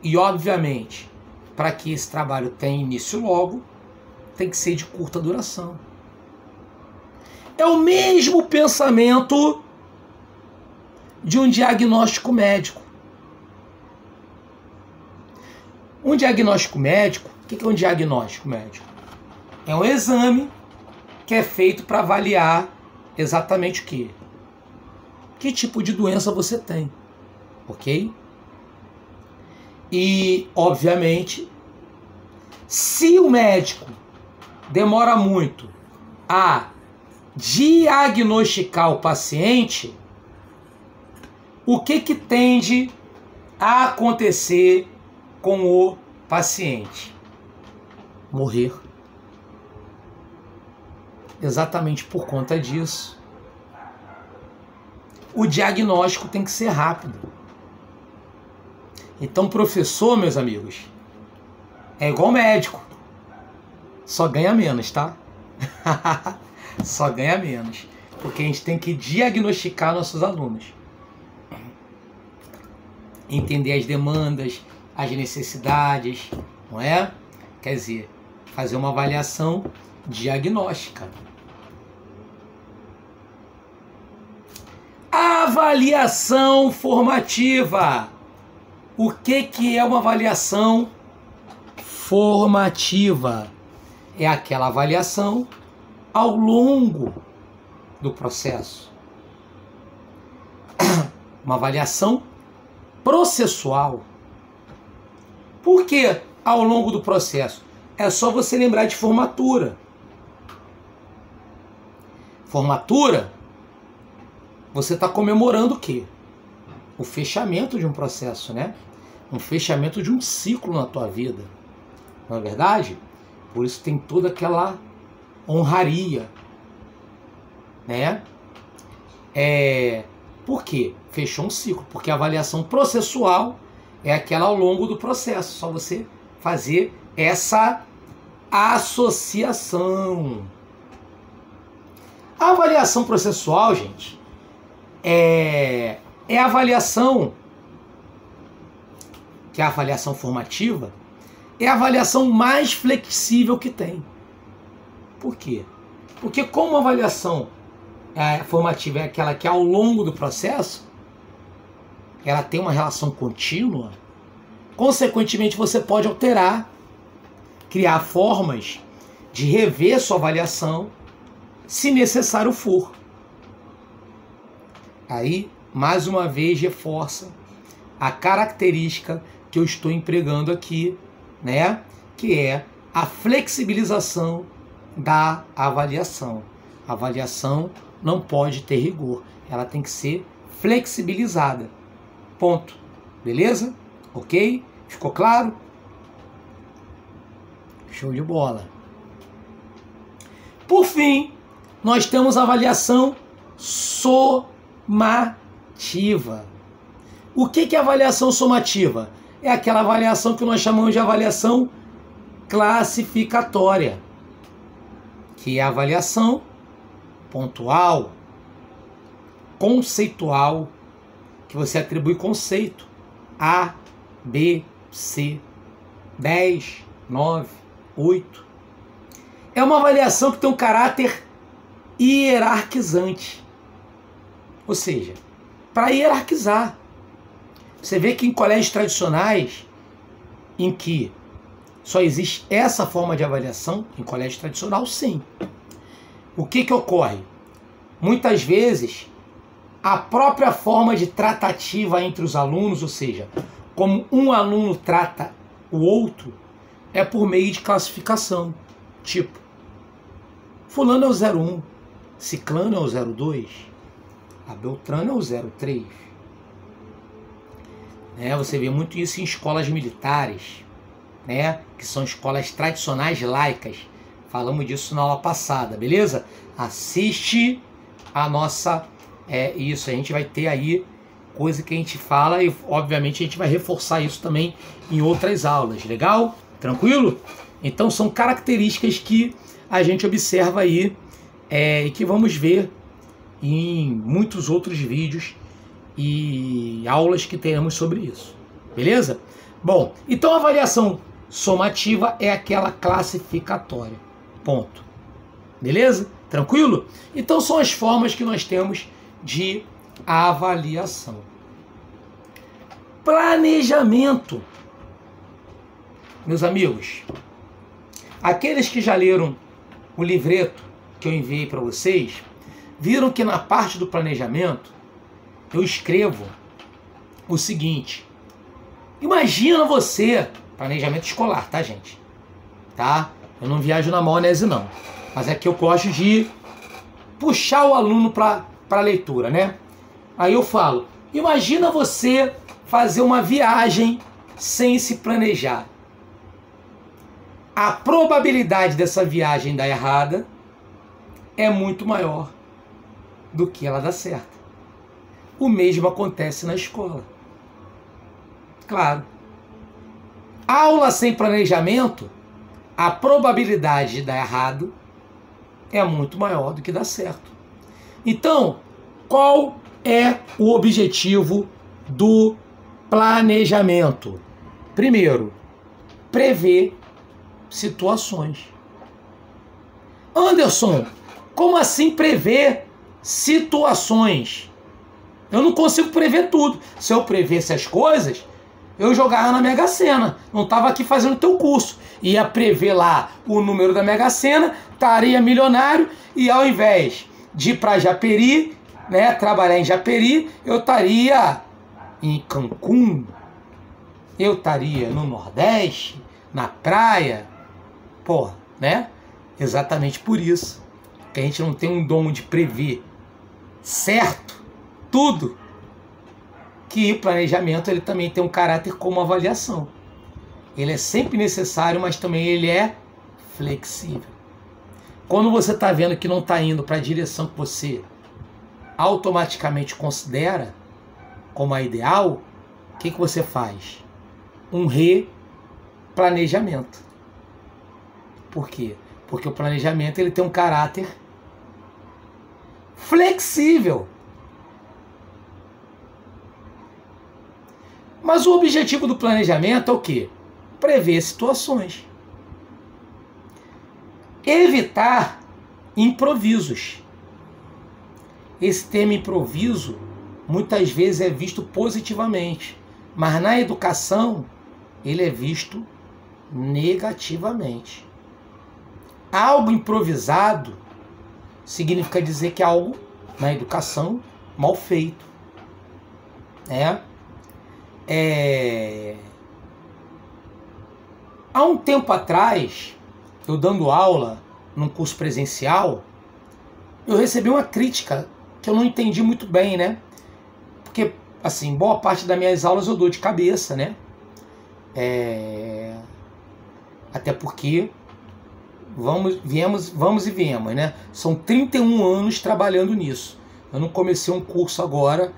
E, obviamente, para que esse trabalho tenha início logo, tem que ser de curta duração. É o mesmo pensamento de um diagnóstico médico. Um diagnóstico médico, o que é um diagnóstico médico? É um exame que é feito para avaliar exatamente o quê? Que tipo de doença você tem, ok? E, obviamente, se o médico demora muito a diagnosticar o paciente, o que tende a acontecer com o paciente? Morrer. Exatamente por conta disso, o diagnóstico tem que ser rápido. Então, professor, meus amigos, é igual médico. Só ganha menos, tá? Só ganha menos. Porque a gente tem que diagnosticar nossos alunos. Entender as demandas, as necessidades, não é? Quer dizer, fazer uma avaliação diagnóstica. Avaliação formativa. O que é uma avaliação formativa? É aquela avaliação ao longo do processo. Uma avaliação processual. Por que ao longo do processo? É só você lembrar de formatura. Formatura, você está comemorando o quê? O fechamento de um processo, né? Um fechamento de um ciclo na tua vida. Não é verdade? Por isso tem toda aquela honraria, né? Por quê? Fechou um ciclo. Porque a avaliação processual é aquela ao longo do processo. Só você fazer essa associação. A avaliação processual, gente, é a avaliação, que é a avaliação formativa, é a avaliação mais flexível que tem. Por quê? Porque como a avaliação formativa é aquela que ao longo do processo, ela tem uma relação contínua, consequentemente você pode alterar, criar formas de rever sua avaliação, se necessário for. Aí, mais uma vez, reforça a característica que eu estou empregando aqui, né? Que é a flexibilização da avaliação. A avaliação não pode ter rigor, ela tem que ser flexibilizada. Ponto. Beleza? Ok? Ficou claro? Show de bola. Por fim, nós temos a avaliação somativa. O que é avaliação somativa? É aquela avaliação que nós chamamos de avaliação classificatória, que é a avaliação pontual, conceitual, que você atribui conceito A, B, C, 10, 9, 8. É uma avaliação que tem um caráter hierarquizante. Ou seja, para hierarquizar. Você vê que em colégios tradicionais, em que só existe essa forma de avaliação, em colégio tradicional, sim. O que ocorre? Muitas vezes, a própria forma de tratativa entre os alunos, ou seja, como um aluno trata o outro, é por meio de classificação. Tipo, fulano é o 01, ciclano é o 02, a beltrano é o 03. Você vê muito isso em escolas militares, né? Que são escolas tradicionais laicas. Falamos disso na aula passada, beleza? Assiste a nossa... isso, a gente vai ter aí coisa que a gente fala e, obviamente, a gente vai reforçar isso também em outras aulas, legal? Tranquilo? Então são características que a gente observa aí e que vamos ver em muitos outros vídeos e aulas que teremos sobre isso. Beleza? Bom, então a avaliação somativa é aquela classificatória. Ponto. Beleza? Tranquilo? Então são as formas que nós temos de avaliação. Planejamento. Meus amigos, aqueles que já leram o livreto que eu enviei para vocês, viram que na parte do planejamento eu escrevo o seguinte: imagina você, planejamento escolar, tá, gente? Tá? Eu não viajo na maionese, não. Mas é que eu gosto de puxar o aluno para a leitura, né? Aí eu falo, imagina você fazer uma viagem sem se planejar. A probabilidade dessa viagem dar errada é muito maior do que ela dar certa. O mesmo acontece na escola. Claro. Aula sem planejamento, a probabilidade de dar errado é muito maior do que dar certo. Então, qual é o objetivo do planejamento? Primeiro, prever situações. Anderson, como assim prever situações? Eu não consigo prever tudo. Se eu prevesse as coisas, eu jogava na Mega Sena. Não estava aqui fazendo teu curso. Ia prever lá o número da Mega Sena, estaria milionário, e ao invés de ir para Japeri, né, trabalhar em Japeri, eu estaria em Cancún, eu estaria no Nordeste, na praia. Porra, né? Exatamente por isso que a gente não tem um dom de prever certo tudo, que o planejamento ele também tem um caráter como avaliação. Ele é sempre necessário, mas também ele é flexível. Quando você está vendo que não está indo para a direção que você automaticamente considera como a ideal, o que você faz? Um replanejamento. Por quê? Porque o planejamento ele tem um caráter flexível. Mas o objetivo do planejamento é o quê? Prever situações. Evitar improvisos. Esse termo improviso muitas vezes é visto positivamente, mas na educação ele é visto negativamente. Algo improvisado significa dizer que é algo na educação mal feito. Há um tempo atrás, eu dando aula num curso presencial, eu recebi uma crítica que eu não entendi muito bem, né? Porque, assim, boa parte das minhas aulas eu dou de cabeça, né? Até porque vamos e viemos, né? São 31 anos trabalhando nisso. Eu não comecei um curso agora,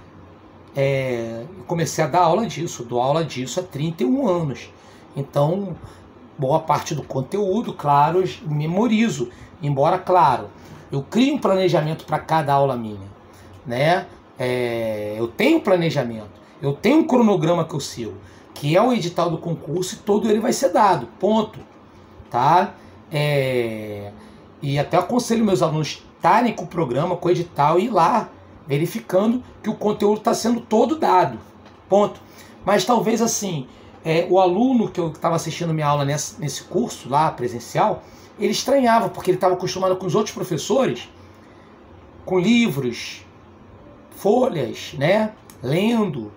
eu comecei a dar aula disso, dou aula disso há 31 anos. Então, boa parte do conteúdo, claro, eu memorizo. Embora, claro, eu crio um planejamento para cada aula minha, né? Eu tenho um planejamento, eu tenho um cronograma que eu sigo, que é o edital do concurso, e todo ele vai ser dado, ponto. Tá? E até aconselho meus alunos estarem com o programa, com o edital, e ir lá verificando que o conteúdo está sendo todo dado, ponto. Mas talvez assim, o aluno que eu estava assistindo minha aula nesse curso lá presencial, ele estranhava, porque ele estava acostumado com os outros professores, com livros, folhas, né, lendo,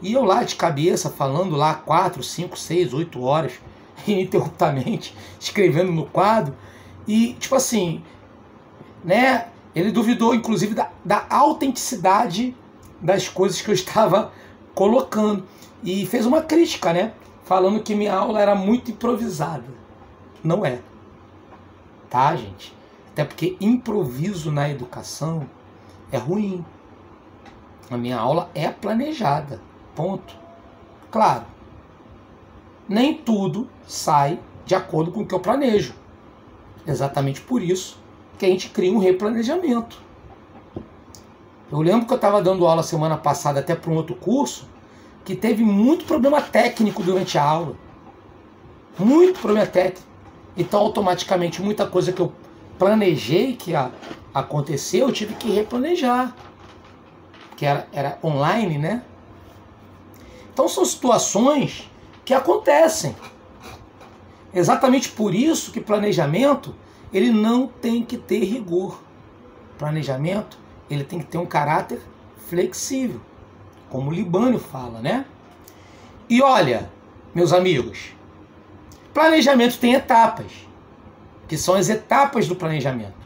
e eu lá de cabeça, falando lá 4, 5, 6, 8 horas, ininterruptamente, escrevendo no quadro, e tipo assim, né, ele duvidou inclusive da autenticidade das coisas que eu estava colocando, e fez uma crítica, né, falando que minha aula era muito improvisada. Não é, tá, gente? Até porque improviso na educação é ruim. A minha aula é planejada, ponto. Claro, nem tudo sai de acordo com o que eu planejo. Exatamente por isso que a gente cria um replanejamento. Eu lembro que eu estava dando aula semana passada até para um outro curso que teve muito problema técnico durante a aula. Muito problema técnico. Então, automaticamente, muita coisa que eu planejei que ia acontecer, eu tive que replanejar. Que era online, né? Então, são situações que acontecem. Exatamente por isso que planejamento, ele não tem que ter rigor. Planejamento, ele tem que ter um caráter flexível, como o Libânio fala, né? E olha, meus amigos, planejamento tem etapas, que são as etapas do planejamento.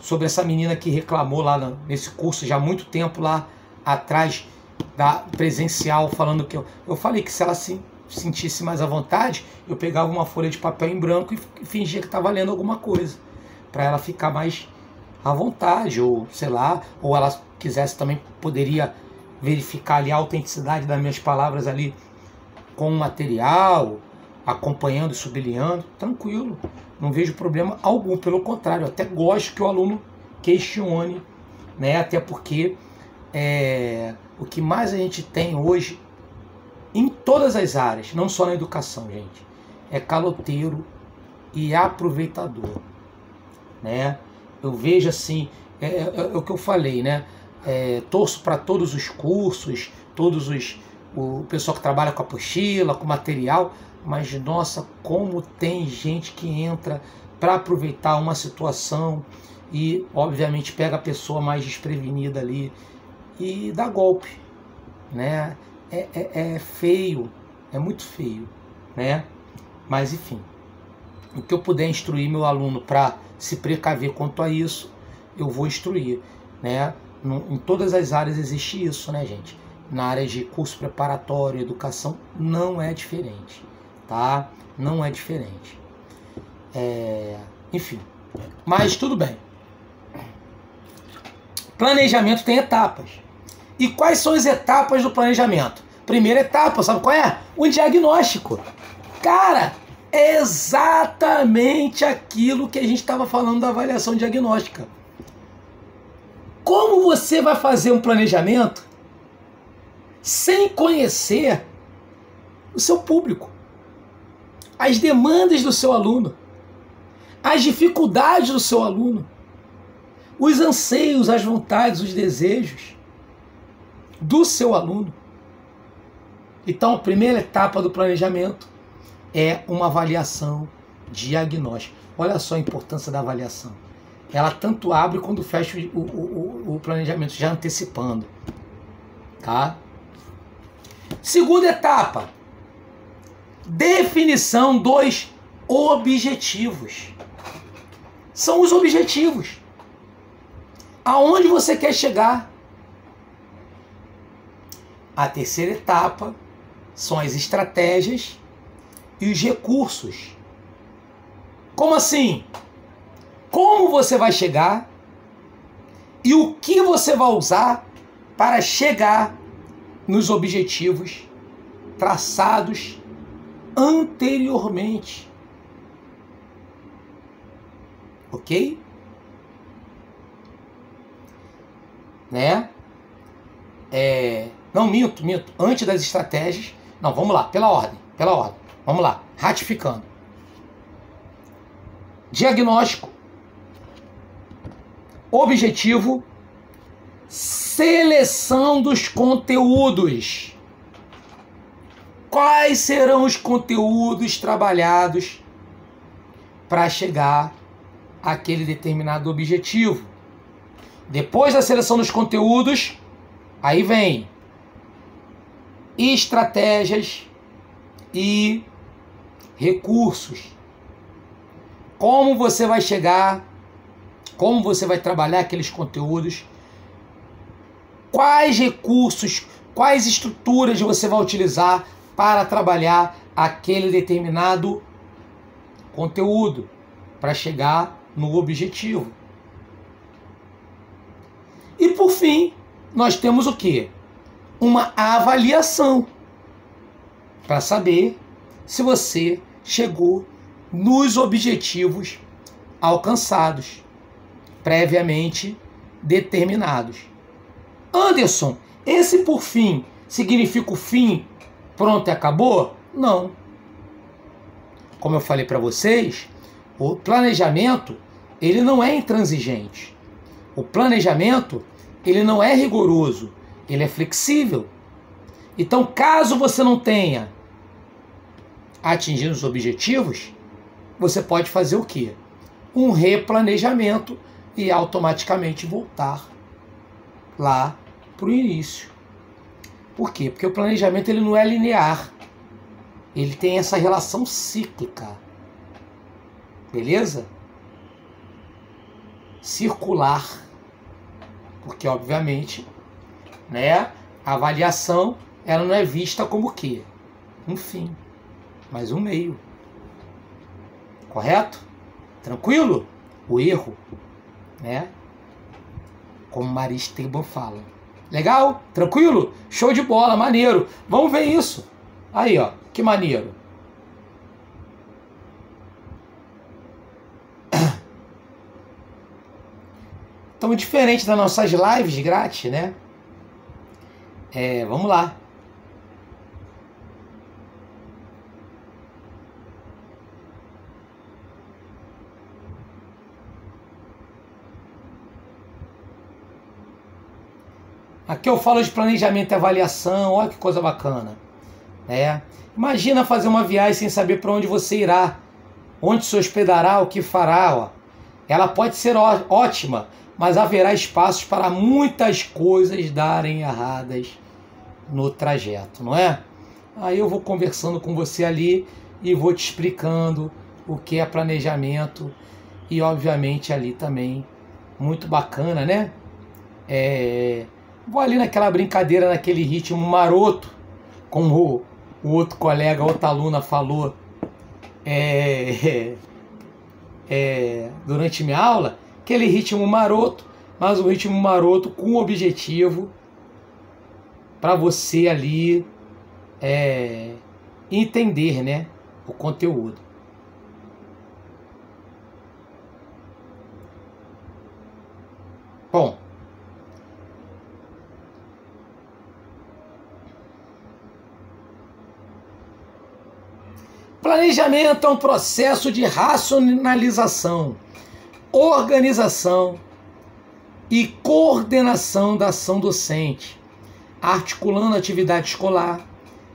Sobre essa menina que reclamou lá nesse curso já há muito tempo lá atrás da presencial, falando que eu falei que se ela se sentisse mais à vontade, eu pegava uma folha de papel em branco e fingia que estava lendo alguma coisa, para ela ficar mais à vontade, ou sei lá, ou ela quisesse também poderia verificar ali a autenticidade das minhas palavras ali com o material, acompanhando e sublinhando, tranquilo, não vejo problema algum, pelo contrário, eu até gosto que o aluno questione, né? Até porque o que mais a gente tem hoje, em todas as áreas, não só na educação, gente, é caloteiro e aproveitador, né? Eu vejo assim, é o que eu falei, né? Torço para todos os cursos, o pessoal que trabalha com apostila, com material, mas nossa, como tem gente que entra para aproveitar uma situação e obviamente pega a pessoa mais desprevenida ali e dá golpe, né? É feio, é muito feio, né? Mas enfim, o que eu puder instruir meu aluno para se precaver quanto a isso, eu vou instruir, né? Em todas as áreas existe isso, né, gente? Na área de curso preparatório, educação, não é diferente, tá? Não é diferente. Enfim, mas tudo bem. Planejamento tem etapas. E quais são as etapas do planejamento? Primeira etapa, sabe qual é? O diagnóstico. Cara, é exatamente aquilo que a gente estava falando da avaliação diagnóstica. Como você vai fazer um planejamento sem conhecer o seu público, as demandas do seu aluno, as dificuldades do seu aluno, os anseios, as vontades, os desejos do seu aluno? Então, a primeira etapa do planejamento é uma avaliação diagnóstica. Olha só a importância da avaliação. Ela tanto abre quando fecha o planejamento, já antecipando. Tá? Segunda etapa, definição dos objetivos. São os objetivos. Aonde você quer chegar? A terceira etapa são as estratégias e os recursos. Como assim? Como você vai chegar e o que você vai usar para chegar nos objetivos traçados anteriormente. Ok? Né? Não, minto. Antes das estratégias. Não, vamos lá, pela ordem. Vamos lá, ratificando. Diagnóstico. Objetivo. Seleção dos conteúdos. Quais serão os conteúdos trabalhados para chegar àquele determinado objetivo? Depois da seleção dos conteúdos, aí vem estratégias e recursos. Como você vai chegar, como você vai trabalhar aqueles conteúdos, quais recursos, quais estruturas você vai utilizar para trabalhar aquele determinado conteúdo, para chegar no objetivo. E por fim, nós temos o quê? uma avaliação para saber se você chegou nos objetivos alcançados, previamente determinados. Anderson, esse por fim significa o fim, pronto e acabou? Não. Como eu falei para vocês, o planejamento, ele não é intransigente. O planejamento, ele não é rigoroso, ele é flexível. Então, caso você não tenha atingido os objetivos, você pode fazer o quê? Um replanejamento e automaticamente voltar lá para o início. Por quê? Porque o planejamento ele não é linear. Ele tem essa relação cíclica. Beleza? Circular. Porque, obviamente, né, a avaliação ela não é vista como o quê? Um fim, mas um meio. Correto? Tranquilo? O erro, né? Como Maria Esteban fala. Legal? Tranquilo? Show de bola, maneiro. Vamos ver isso. Aí, ó, que maneiro. Então, diferente das nossas lives grátis, né? Vamos lá. Aqui eu falo de planejamento e avaliação, olha que coisa bacana. Imagina fazer uma viagem sem saber para onde você irá, onde se hospedará, o que fará. Ó. Ela pode ser ótima, mas haverá espaços para muitas coisas darem erradas no trajeto, não é? Aí eu vou conversando com você ali e vou te explicando o que é planejamento e obviamente ali também muito bacana, né? Vou ali naquela brincadeira, naquele ritmo maroto, como o outro colega, outra aluna falou durante minha aula, aquele ritmo maroto, mas um ritmo maroto com objetivo para você ali entender, né, o conteúdo. Bom, planejamento é um processo de racionalização, organização e coordenação da ação docente, articulando a atividade escolar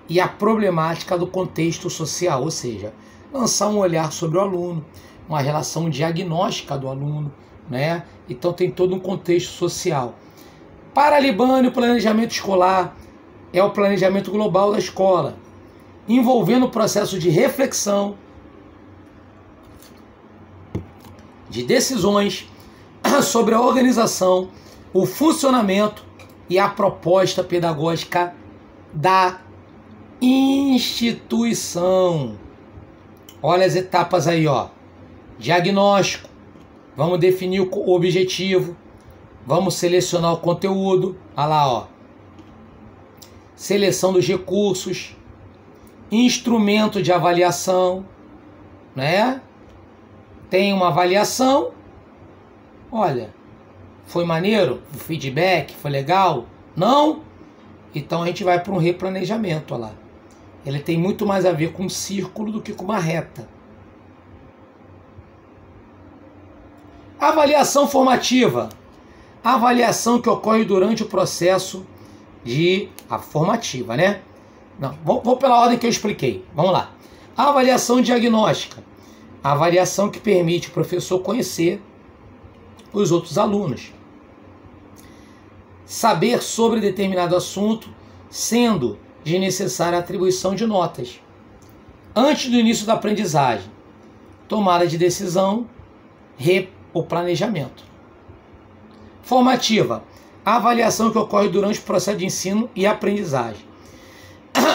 e a problemática do contexto social, ou seja, lançar um olhar sobre o aluno, uma relação diagnóstica do aluno, né? Então tem todo um contexto social. Para Libânio, o planejamento escolar é o planejamento global da escola, envolvendo o processo de reflexão, de decisões sobre a organização, o funcionamento e a proposta pedagógica da instituição. Olha as etapas aí, ó. Diagnóstico, vamos definir o objetivo, vamos selecionar o conteúdo, olha lá, ó. Seleção dos recursos, instrumento de avaliação, né? Tem uma avaliação, olha, foi maneiro? O feedback foi legal? Não? Então a gente vai para um replanejamento, olha lá. Ele tem muito mais a ver com um círculo do que com uma reta. Avaliação formativa. Avaliação que ocorre durante o processo de formativa, né? Não, vou pela ordem que eu expliquei. Vamos lá. A avaliação diagnóstica. A avaliação que permite o professor conhecer os outros alunos. Saber sobre determinado assunto, sendo de necessária atribuição de notas. Antes do início da aprendizagem. Tomada de decisão, o planejamento. Formativa. A avaliação que ocorre durante o processo de ensino e aprendizagem.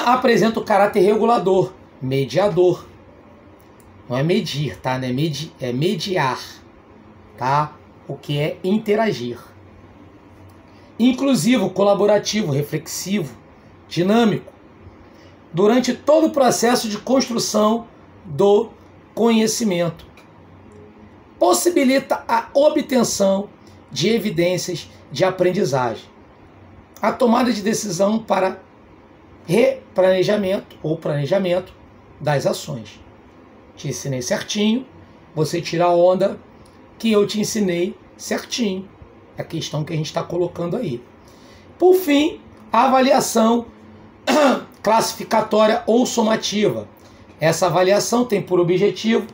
Apresenta o caráter regulador, mediador. Não é medir, tá? Não é mediar, tá? O que é interagir. inclusivo, colaborativo, reflexivo, dinâmico, durante todo o processo de construção do conhecimento. Possibilita a obtenção de evidências de aprendizagem, a tomada de decisão para replanejamento ou planejamento das ações. Te ensinei certinho, você tira a onda que eu te ensinei certinho. É a questão que a gente está colocando aí. Por fim, a avaliação classificatória ou somativa. Essa avaliação tem por objetivo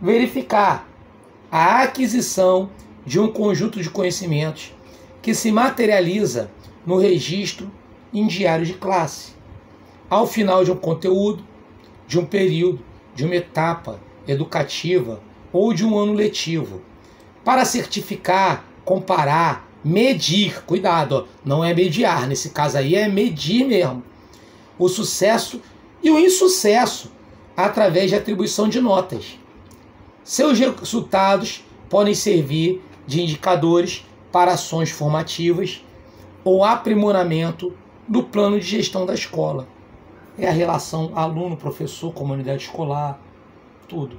verificar a aquisição de um conjunto de conhecimentos que se materializa no registro em diário de classe, ao final de um conteúdo, de um período, de uma etapa educativa ou de um ano letivo, para certificar, comparar, medir, cuidado, não é mediar, nesse caso aí é medir mesmo, o sucesso e o insucesso através de atribuição de notas. Seus resultados podem servir de indicadores para ações formativas ou aprimoramento do plano de gestão da escola. É a relação aluno, professor, comunidade escolar, tudo.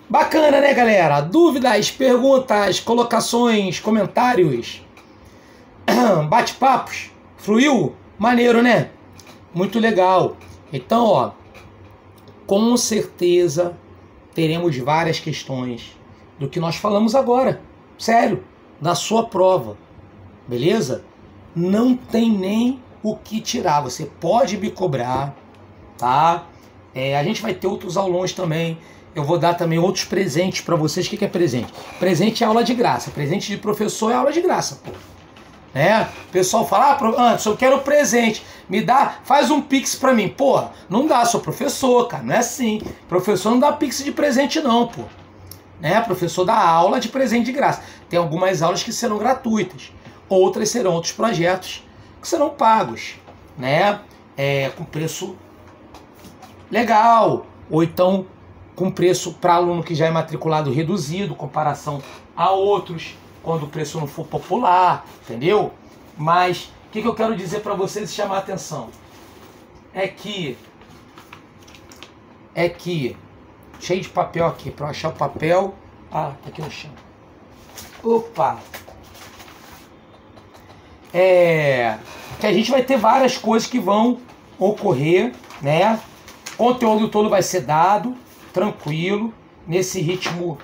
Bacana, né, galera? Dúvidas, perguntas, colocações, comentários, bate-papos, fluiu? Maneiro, né? Muito legal. Então, ó, com certeza teremos várias questões do que nós falamos agora. Sério, na sua prova. Beleza? Não tem nem o que tirar. Você pode me cobrar, tá? A gente vai ter outros aulões também. Eu vou dar também outros presentes para vocês. O que é presente? Presente é aula de graça. Presente de professor é aula de graça, pô. Né? O pessoal fala, Anderson, eu quero presente. Me dá, faz um pix para mim. Pô, não dá, sou professor, cara. Não é assim. Professor não dá pix de presente não, pô. Né? Professor dá aula de presente de graça. Tem algumas aulas que serão gratuitas. Outras serão outros projetos que serão pagos, né? Com preço legal. Ou então com preço para aluno que já é matriculado reduzido, comparação a outros, quando o preço não for popular, entendeu? Mas o que eu quero dizer para vocês e chamar a atenção é que cheio de papel aqui, para achar o papel, tá aqui no chão. Opa! Que a gente vai ter várias coisas que vão ocorrer, né? O conteúdo todo vai ser dado tranquilo, nesse ritmo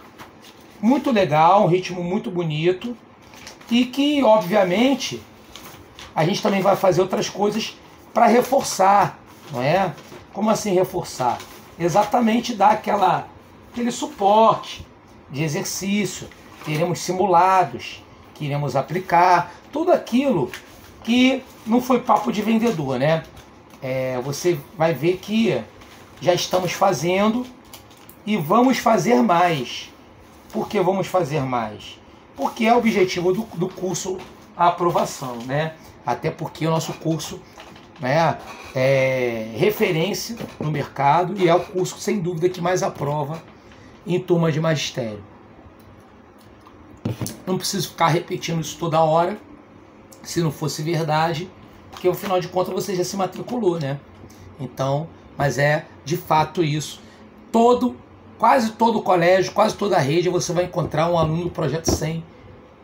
muito legal, um ritmo muito bonito, e que, obviamente, a gente também vai fazer outras coisas para reforçar, não é? Como assim reforçar? Exatamente dar aquele suporte de exercício, teremos simulados, que iremos aplicar, tudo aquilo que não foi papo de vendedor, né? Você vai ver que já estamos fazendo e vamos fazer mais. Por que vamos fazer mais? Porque é o objetivo do curso a aprovação, né? Até porque o nosso curso, né, é referência no mercado e é o curso, sem dúvida, que mais aprova em turma de magistério. Não preciso ficar repetindo isso toda hora, se não fosse verdade, porque ao final de contas você já se matriculou, né? Então, mas é de fato isso. Quase todo colégio, quase toda a rede, você vai encontrar um aluno do Projeto 100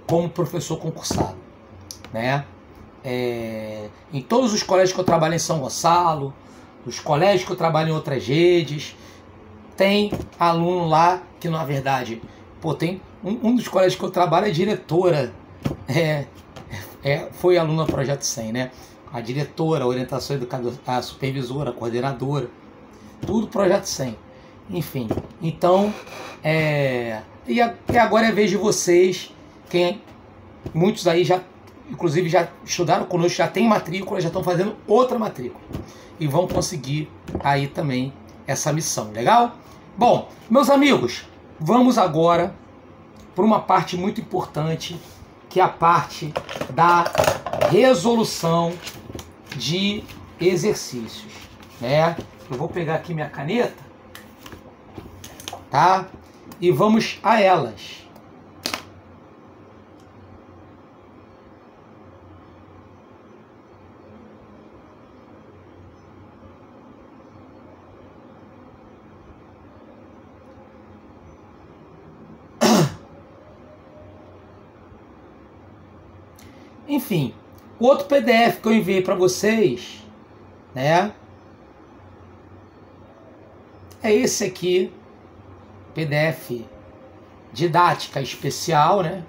como professor concursado, né? Em todos os colégios que eu trabalho em São Gonçalo, os colégios que eu trabalho em outras redes, tem aluno lá que, na verdade, tem um dos colégios que eu trabalho, é diretora, foi aluna do Projeto 100, né? A diretora, a orientação educadora, a supervisora, a coordenadora, tudo Projeto 100. Enfim, então, e agora é a vez de vocês, muitos aí já, inclusive já estudaram conosco, já tem matrícula, já estão fazendo outra matrícula. E vão conseguir aí também essa missão, legal? Bom, meus amigos, vamos agora para uma parte muito importante, que é a parte da resolução de exercícios, né? Eu vou pegar aqui minha caneta, tá? E vamos a elas. Enfim, o outro PDF que eu enviei para vocês, né? É esse aqui, PDF didática especial, né?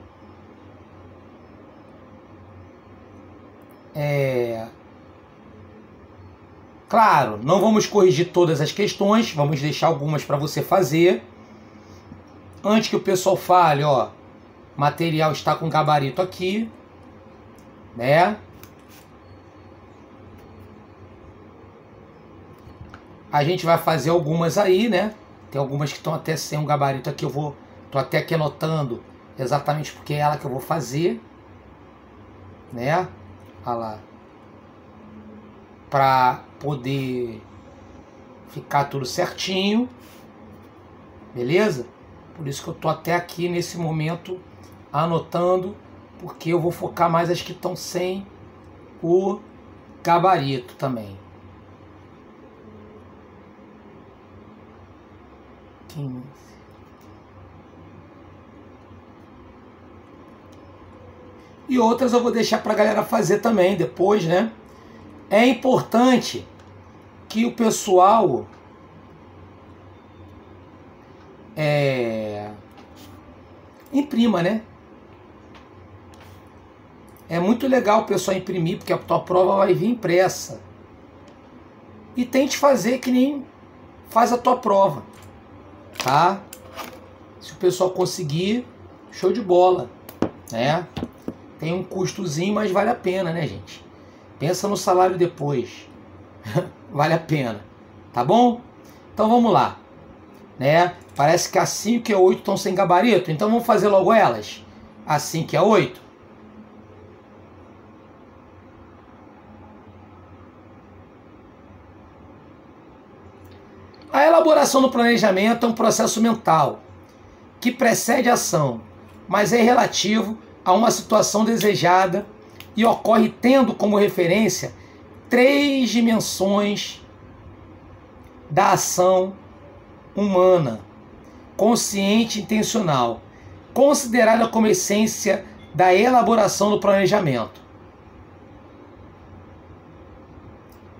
Claro, não vamos corrigir todas as questões, vamos deixar algumas para você fazer. Antes que o pessoal fale, ó, material está com gabarito aqui, né? A gente vai fazer algumas aí, né? Tem algumas que estão até sem um gabarito aqui, tô até aqui anotando exatamente porque é ela que eu vou fazer, né? Olha lá. Para poder ficar tudo certinho, beleza? Por isso que eu tô até aqui nesse momento anotando, porque eu vou focar mais as que estão sem o gabarito também. 15. E outras eu vou deixar para a galera fazer também depois, né? É importante que o pessoal imprima, né? É muito legal o pessoal imprimir, porque a tua prova vai vir impressa. E tente fazer que nem faz a tua prova, tá? Se o pessoal conseguir, show de bola, né? Tem um custozinho, mas vale a pena, né, gente? Pensa no salário depois. Vale a pena, tá bom? Então vamos lá, né? Parece que a 5 e a 8 estão sem gabarito, então vamos fazer logo elas. A 5 e a 8. A elaboração do planejamento é um processo mental que precede a ação, mas é relativo a uma situação desejada e ocorre tendo como referência 3 dimensões da ação humana, consciente e intencional, considerada como essência da elaboração do planejamento.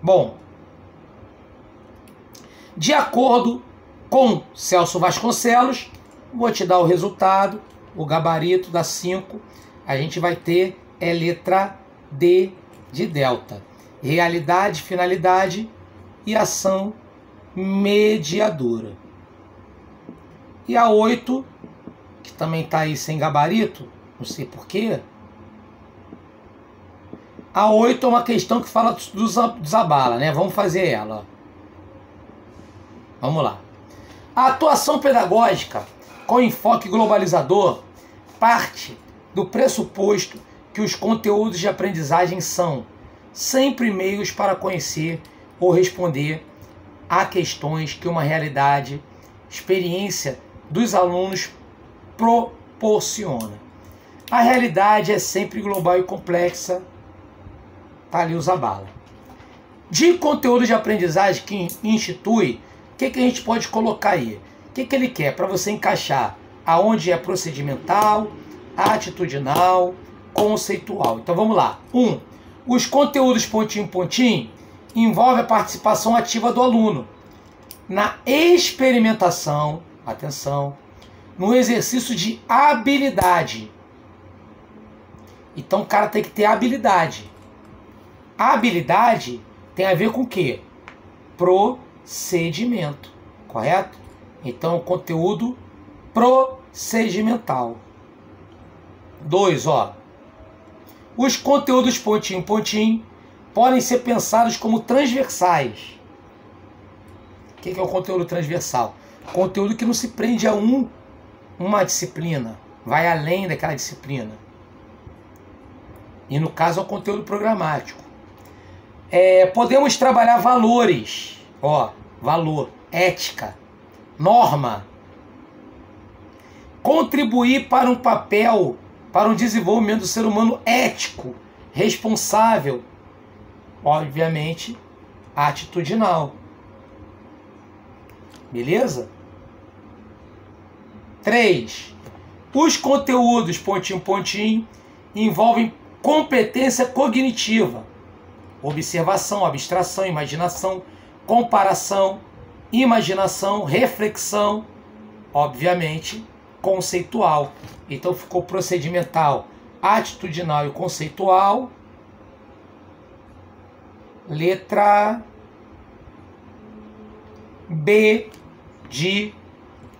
Bom, de acordo com Celso Vasconcelos, vou te dar o resultado, o gabarito da 5, a gente vai ter letra D de delta. Realidade, finalidade e ação mediadora. E a 8, que também está aí sem gabarito, não sei porquê. A 8 é uma questão que fala do Zabala, né? Vamos fazer ela, ó. Vamos lá. A atuação pedagógica com enfoque globalizador parte do pressuposto que os conteúdos de aprendizagem são sempre meios para conhecer ou responder a questões que uma realidade, experiência dos alunos proporciona. A realidade é sempre global e complexa. Tá ali o Zabala. De conteúdo de aprendizagem que institui, o que a gente pode colocar aí? O que ele quer? Para você encaixar aonde é procedimental, atitudinal, conceitual. Então vamos lá. 1. Os conteúdos pontinho pontinho envolvem a participação ativa do aluno na experimentação, atenção, no exercício de habilidade. Então o cara tem que ter habilidade. A habilidade tem a ver com o quê? Procedimento, correto? Então, conteúdo procedimental. 2, ó. Os conteúdos pontinho pontinho podem ser pensados como transversais. O que é o conteúdo transversal? Conteúdo que não se prende a uma disciplina, vai além daquela disciplina. E no caso é o conteúdo programático. Podemos trabalhar valores, valor, ética, norma. Contribuir para um papel, para um desenvolvimento do ser humano ético, responsável, obviamente, atitudinal. Beleza? 3. Os conteúdos, pontinho, pontinho, envolvem competência cognitiva, observação, abstração, imaginação, comparação, imaginação, reflexão, obviamente, conceitual. Então ficou procedimental, atitudinal e conceitual. Letra B de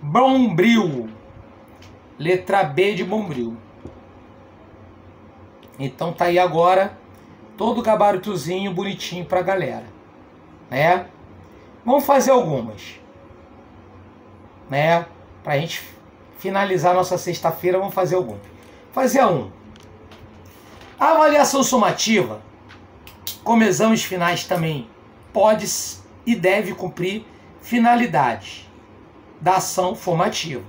Bombril. Letra B de Bombril. Então tá aí agora todo o gabaritozinho bonitinho pra galera, né? Vamos fazer algumas, né? Pra gente finalizar nossa sexta-feira, vamos fazer algumas. Fazer a 1. A avaliação somativa, como exames finais também, pode e deve cumprir finalidades da ação formativa.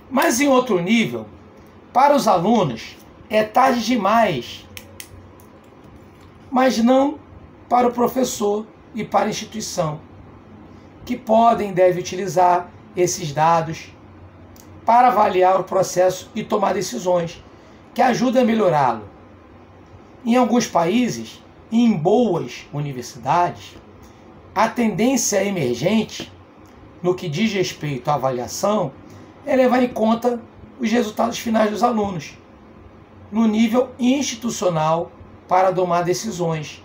Mas em outro nível, para os alunos, é tarde demais, mas não para o professor e para a instituição, que podem e devem utilizar esses dados para avaliar o processo e tomar decisões que ajudem a melhorá-lo. Em alguns países, e em boas universidades, a tendência emergente, no que diz respeito à avaliação, é levar em conta os resultados finais dos alunos, no nível institucional, para tomar decisões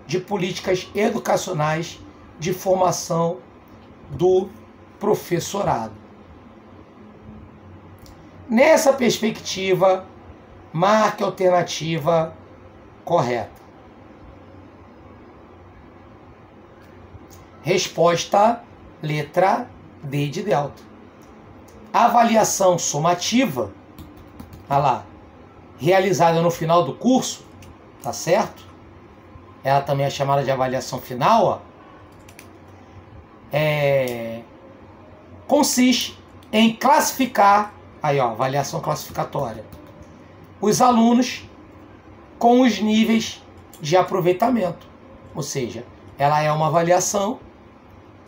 de políticas educacionais de formação do professorado. Nessa perspectiva, marque a alternativa correta. Resposta, letra D de delta. Avaliação somativa, olha lá, realizada no final do curso, tá certo? Ela também é chamada de avaliação final, consiste em classificar, aí ó, avaliação classificatória, os alunos com os níveis de aproveitamento. Ou seja, ela é uma avaliação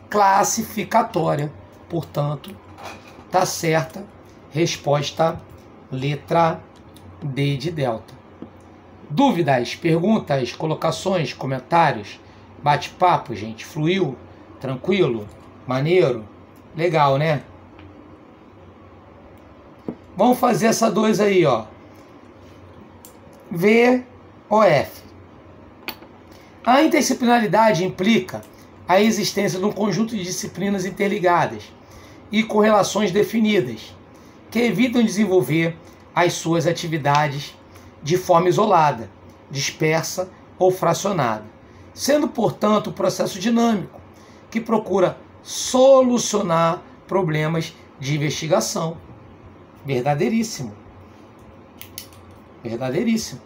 classificatória. Portanto, tá certa. Resposta, letra D de delta. Dúvidas, perguntas, colocações, comentários, bate-papo, gente? Fluiu? Tranquilo? Maneiro? Legal, né? Vamos fazer essa 2 aí, ó. VOF. A interdisciplinaridade implica a existência de um conjunto de disciplinas interligadas e com relações definidas, que evitam desenvolver as suas atividades de forma isolada, dispersa ou fracionada, sendo, portanto, um processo dinâmico que procura solucionar problemas de investigação. Verdadeiríssimo. Verdadeiríssimo.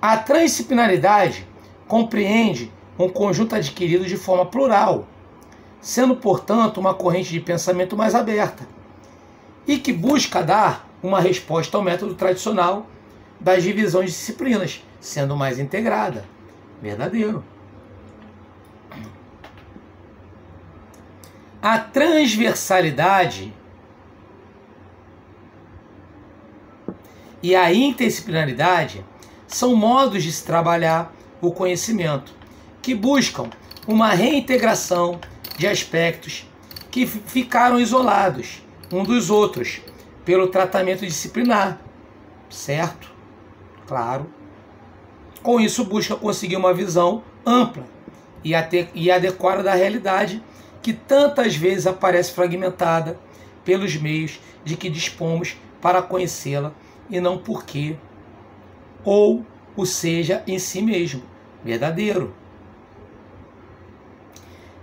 A transdisciplinaridade compreende um conjunto adquirido de forma plural, sendo, portanto, uma corrente de pensamento mais aberta e que busca dar uma resposta ao método tradicional das divisões de disciplinas, sendo mais integrada. Verdadeiro. A transversalidade e a interdisciplinaridade são modos de se trabalhar o conhecimento que buscam uma reintegração de aspectos que ficaram isolados um dos outros pelo tratamento disciplinar, certo? Claro. Com isso busca conseguir uma visão ampla e adequada da realidade que tantas vezes aparece fragmentada pelos meios de que dispomos para conhecê-la e não porque ou o seja em si mesmo. Verdadeiro.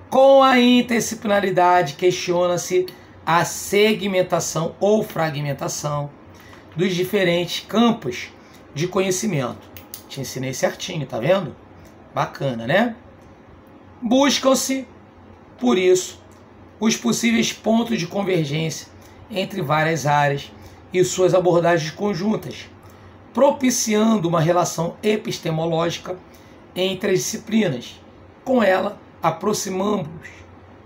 Com a interdisciplinaridade questiona-se a segmentação ou fragmentação dos diferentes campos de conhecimento. Te ensinei certinho, tá vendo? Bacana, né? Buscam-se, por isso, os possíveis pontos de convergência entre várias áreas e suas abordagens conjuntas, propiciando uma relação epistemológica entre as disciplinas. Com ela, aproximamos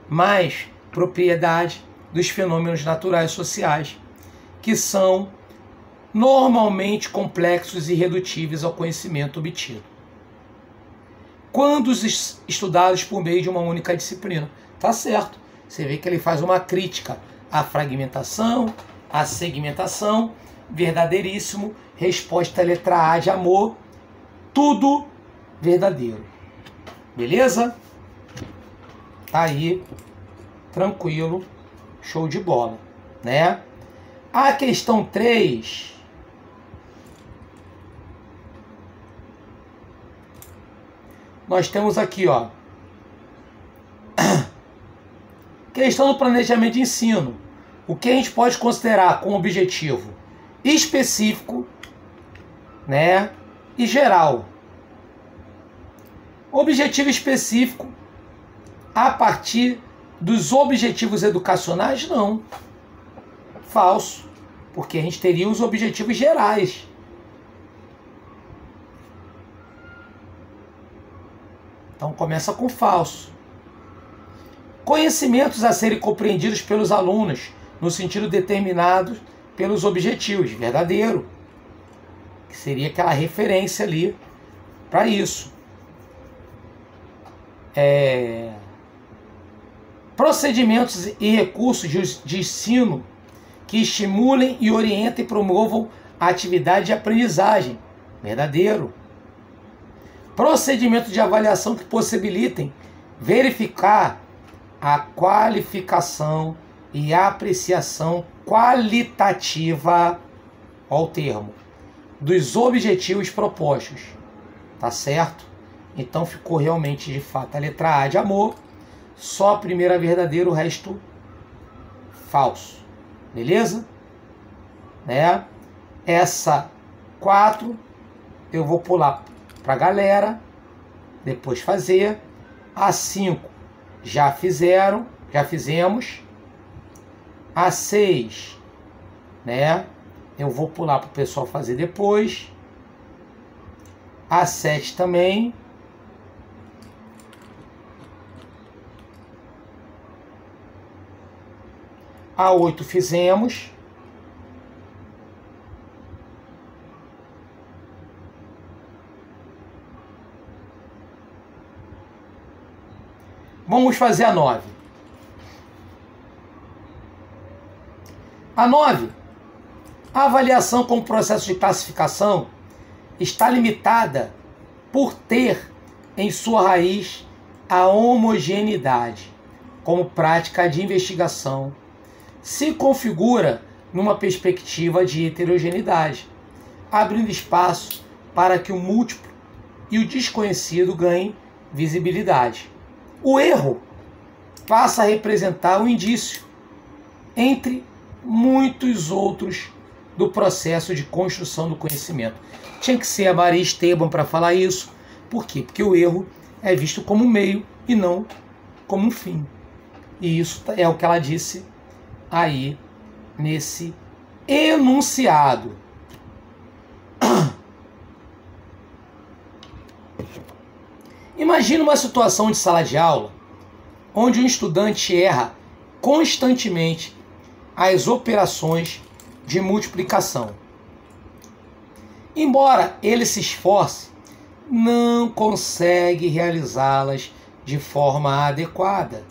mais propriedade dos fenômenos naturais sociais, que são normalmente complexos e irredutíveis ao conhecimento obtido, quando estudados por meio de uma única disciplina. Tá certo. Você vê que ele faz uma crítica à fragmentação, à segmentação, verdadeiríssimo, resposta letra A de amor, tudo verdadeiro. Beleza? Tá aí, tranquilo, show de bola, né? A questão 3, nós temos aqui, ó, questão do planejamento de ensino. O que a gente pode considerar como objetivo específico, né, e geral. Objetivo específico a partir dos objetivos educacionais? Não. Falso. Porque a gente teria os objetivos gerais. Então começa com falso. Conhecimentos a serem compreendidos pelos alunos no sentido determinado pelos objetivos. Verdadeiro. Que seria aquela referência ali para isso. Procedimentos e recursos de ensino que estimulem e orientem e promovam a atividade de aprendizagem. Verdadeiro. Procedimentos de avaliação que possibilitem verificar a qualificação e a apreciação qualitativa, ao termo, dos objetivos propostos. Tá certo? Então ficou realmente, de fato, a letra A de amor, só a primeira verdadeira, o resto falso. Beleza? Né? Essa 4 eu vou pular para a galera, depois fazer. A 5 já fizemos. A 6, né, eu vou pular para o pessoal fazer depois. A 7 também. A 8 fizemos. Vamos fazer a 9. A 9, a avaliação como processo de classificação está limitada por ter em sua raiz a homogeneidade como prática de investigação. Se configura numa perspectiva de heterogeneidade, abrindo espaço para que o múltiplo e o desconhecido ganhem visibilidade. O erro passa a representar um indício, entre muitos outros, do processo de construção do conhecimento. Tinha que ser a Maria Esteban para falar isso. Por quê? Porque o erro é visto como um meio e não como um fim. E isso é o que ela disse aí nesse enunciado. Imagina uma situação de sala de aula onde um estudante erra constantemente as operações de multiplicação. Embora ele se esforce, não consegue realizá-las de forma adequada,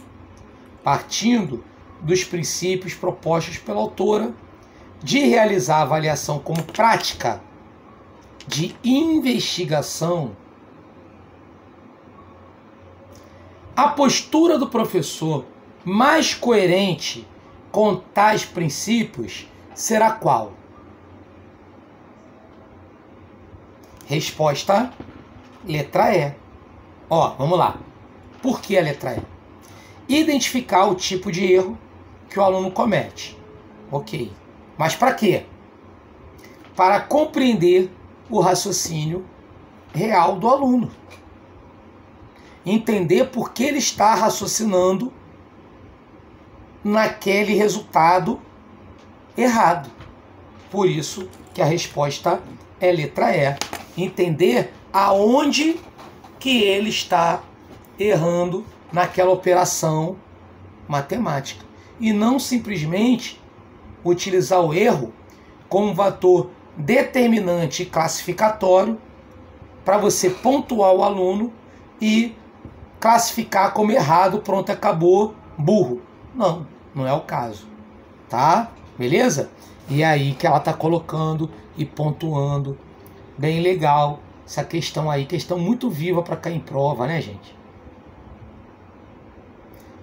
partindo dos princípios propostos pela autora de realizar a avaliação como prática de investigação. A postura do professor mais coerente com tais princípios será qual? Resposta, letra E. Ó, vamos lá. Por que a letra E? Identificar o tipo de erro que o aluno comete. Ok. Mas para quê? Para compreender o raciocínio real do aluno. Entender por que ele está raciocinando naquele resultado errado. Por isso que a resposta é letra E. Entender aonde que ele está errando naquela operação matemática. E não simplesmente utilizar o erro como um fator determinante e classificatório para você pontuar o aluno e classificar como errado, pronto, acabou, burro. Não, não é o caso, tá? Beleza? E aí que ela tá colocando e pontuando. Bem legal essa questão aí, questão muito viva para cair em prova, né, gente?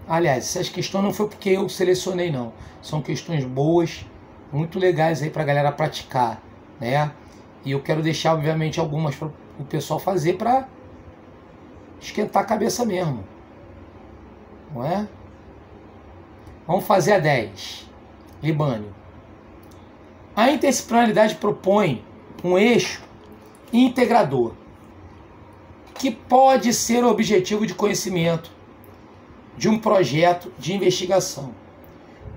Aliás, essas questões não foi porque eu selecionei, não. São questões boas, muito legais aí pra galera praticar, né? E eu quero deixar, obviamente, algumas para o pessoal fazer para esquentar a cabeça mesmo, não é? Vamos fazer a 10. Libânio. A interdisciplinaridade propõe um eixo integrador que pode ser o objetivo de conhecimento de um projeto de investigação,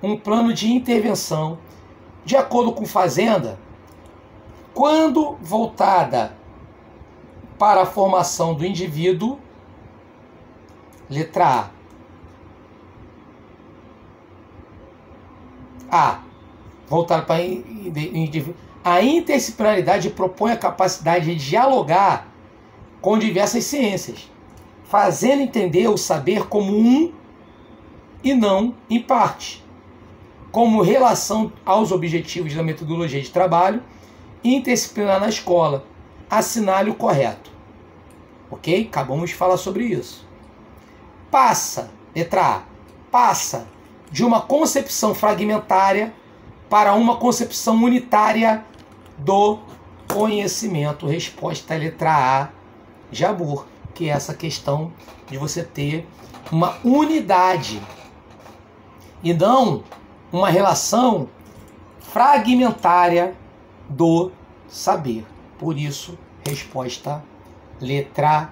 um plano de intervenção, de acordo com Fazenda, quando voltada para a formação do indivíduo. Letra A. Voltada para indivíduo. A interdisciplinaridade propõe a capacidade de dialogar com diversas ciências, fazendo entender o saber como um e não em parte, como relação aos objetivos da metodologia de trabalho interdisciplinar na escola. Assinale o correto. Ok? Acabamos de falar sobre isso. Passa, letra A, passa de uma concepção fragmentária para uma concepção unitária do conhecimento. Resposta é letra A, Jabur, que é essa questão de você ter uma unidade e não uma relação fragmentária do saber. Por isso, resposta letra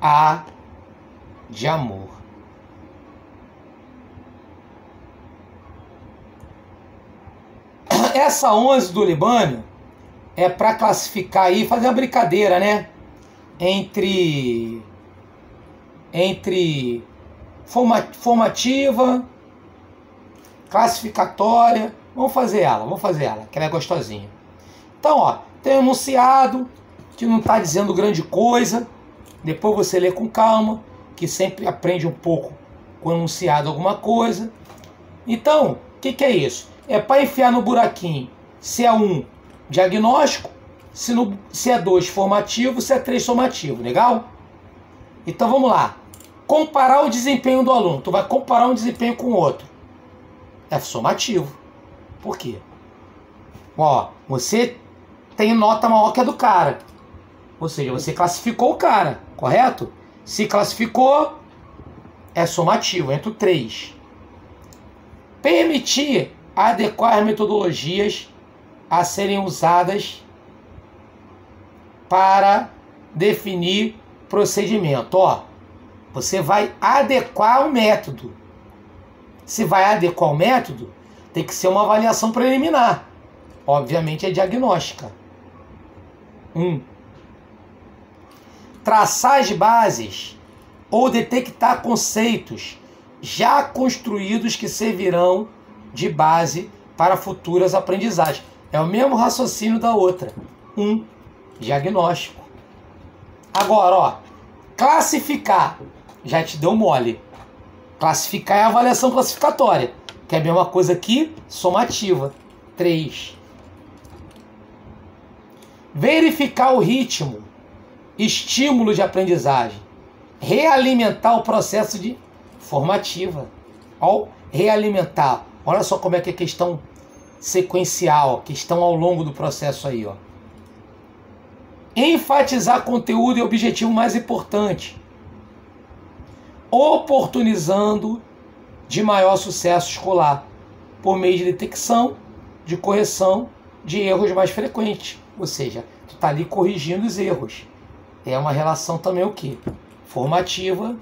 A, de amor. Essa 11 do Libânio é para classificar aí, fazer uma brincadeira, né? Entre formativa, classificatória. Vamos fazer ela, que ela é gostosinha. Então, ó, tem um enunciado que não está dizendo grande coisa. Depois você lê com calma, que sempre aprende um pouco com o enunciado alguma coisa. Então, o que é isso? É para enfiar no buraquinho se é 1 diagnóstico, se é 2 formativo, se é 3 somativo, legal? Então vamos lá. Comparar o desempenho do aluno. Tu vai comparar um desempenho com o outro. É somativo. Por quê? Ó, você tem nota maior que a do cara. Ou seja, você classificou o cara, correto? Se classificou, é somativo, entre o 3. Permitir adequar metodologias a serem usadas para definir procedimento. Ó, você vai adequar o método. Se vai adequar o método, tem que ser uma avaliação preliminar. Obviamente é diagnóstica. 1. Traçar as bases ou detectar conceitos já construídos que servirão de base para futuras aprendizagens. É o mesmo raciocínio da outra. 1. Diagnóstico. Agora, ó, classificar. Já te deu mole. Classificar é a avaliação classificatória, que é a mesma coisa aqui, somativa. 3. Verificar o ritmo, estímulo de aprendizagem. Realimentar o processo de formativa. Ao realimentar. Olha só como é que é questão sequencial, questão ao longo do processo aí, ó. Enfatizar conteúdo e objetivo mais importante, oportunizando de maior sucesso escolar, por meio de detecção, de correção de erros mais frequentes. Ou seja, tu tá ali corrigindo os erros. É uma relação também o quê? Formativa,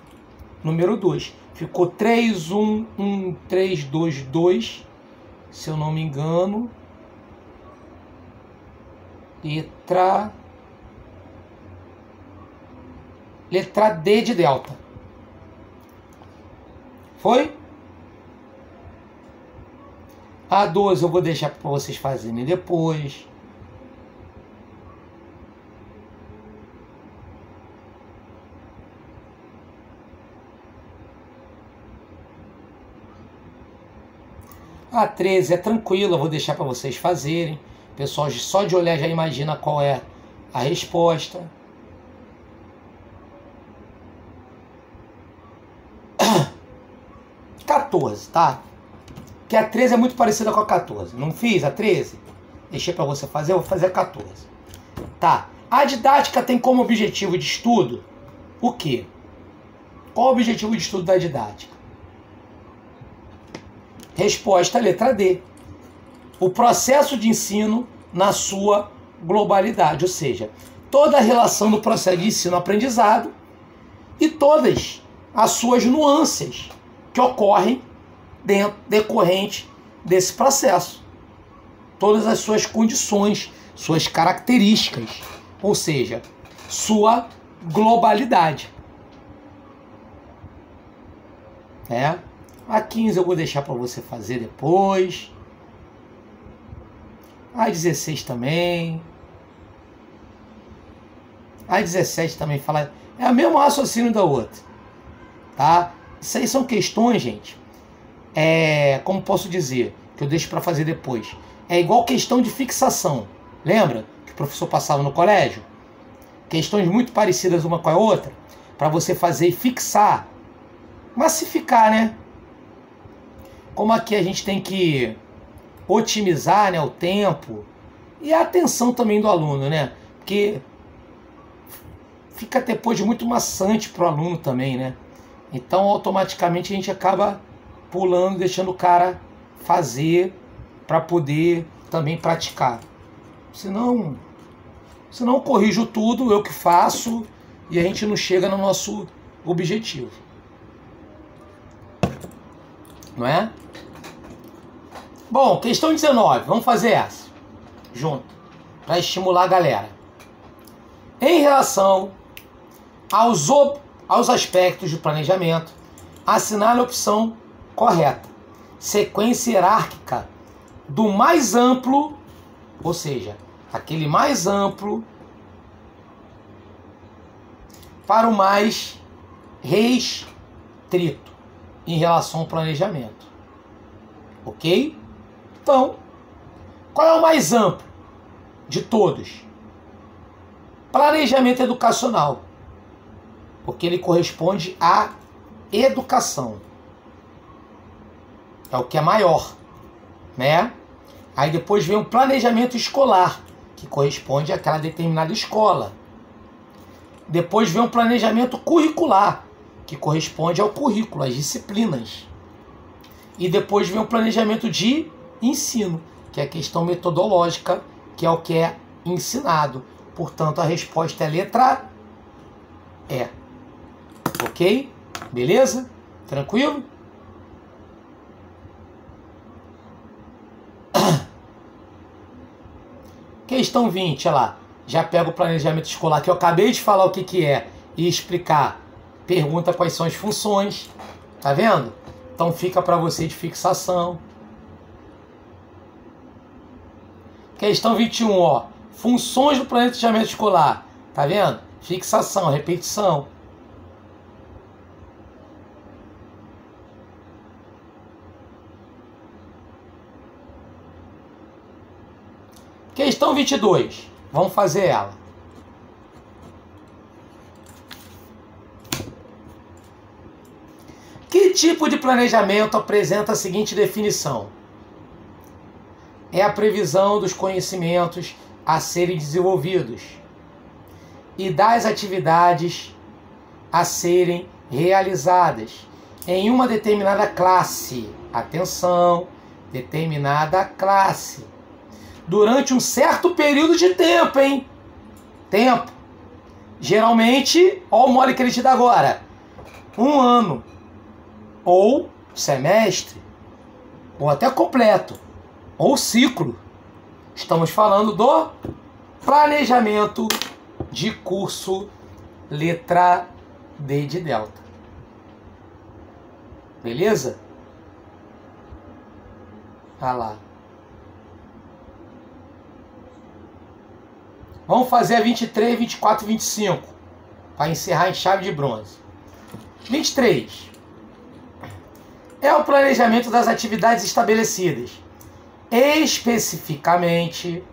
número 2. Ficou 3, 1, 1, 3, 2, 2, se eu não me engano. Letra D de delta. Foi? A 12 eu vou deixar para vocês fazerem depois. A 13 é tranquila, eu vou deixar para vocês fazerem. O pessoal só de olhar já imagina qual é a resposta. Tá? Que a 13 é muito parecida com a 14. Não fiz a 13? Deixei para você fazer, eu vou fazer a 14. Tá. A didática tem como objetivo de estudo o quê? Qual o objetivo de estudo da didática? Resposta, letra D. O processo de ensino na sua globalidade, ou seja, toda a relação do processo de ensino-aprendizado e todas as suas nuances que ocorrem decorrente desse processo. Todas as suas condições, suas características, ou seja, sua globalidade. A 15 eu vou deixar para você fazer depois. A 16 também. A 17 também fala. É o mesmo raciocínio da outra. Tá? Isso aí são questões, gente. Como posso dizer? Que eu deixo para fazer depois. É igual questão de fixação. Lembra que o professor passava no colégio? Questões muito parecidas uma com a outra. Para você fazer e fixar. Massificar, né? Como aqui a gente tem que otimizar, né, o tempo e a atenção também do aluno, né? Porque fica depois muito maçante para o aluno também, né? Então automaticamente a gente acaba pulando, deixando o cara fazer para poder também praticar. Senão eu corrijo tudo, eu que faço e a gente não chega no nosso objetivo. Não é? Bom, questão 19, vamos fazer essa junto, para estimular a galera. Em relação aos aspectos do planejamento, assinale a opção correta. Sequência hierárquica do mais amplo, ou seja, aquele mais amplo para o mais restrito em relação ao planejamento. Ok? Então, qual é o mais amplo de todos? Planejamento educacional, porque ele corresponde à educação. É o que é maior, né? Aí depois vem o planejamento escolar, que corresponde àquela determinada escola. Depois vem o planejamento curricular, que corresponde ao currículo, às disciplinas. E depois vem o planejamento de ensino, que é a questão metodológica, que é o que é ensinado. Portanto, a resposta é a letra E. Ok? Beleza? Tranquilo? Questão 20, olha lá. Já pega o planejamento escolar, que eu acabei de falar o que é e explicar. Pergunta quais são as funções. Tá vendo? Então fica para você de fixação. Questão 21, ó. Funções do planejamento escolar. Tá vendo? Fixação, repetição. Questão 22. Vamos fazer ela. Que tipo de planejamento apresenta a seguinte definição? É a previsão dos conhecimentos a serem desenvolvidos e das atividades a serem realizadas em uma determinada classe. Atenção, determinada classe. Durante um certo período de tempo, hein? Tempo. Geralmente, olha o mole que ele te dá agora. 1 ano. Ou semestre. Ou até completo. Ou ciclo. Estamos falando do planejamento de curso letra D de Delta. Beleza? Olha lá. Vamos fazer a 23, 24 e 25. Para encerrar em chave de bronze. 23. É o planejamento das atividades estabelecidas, especificamente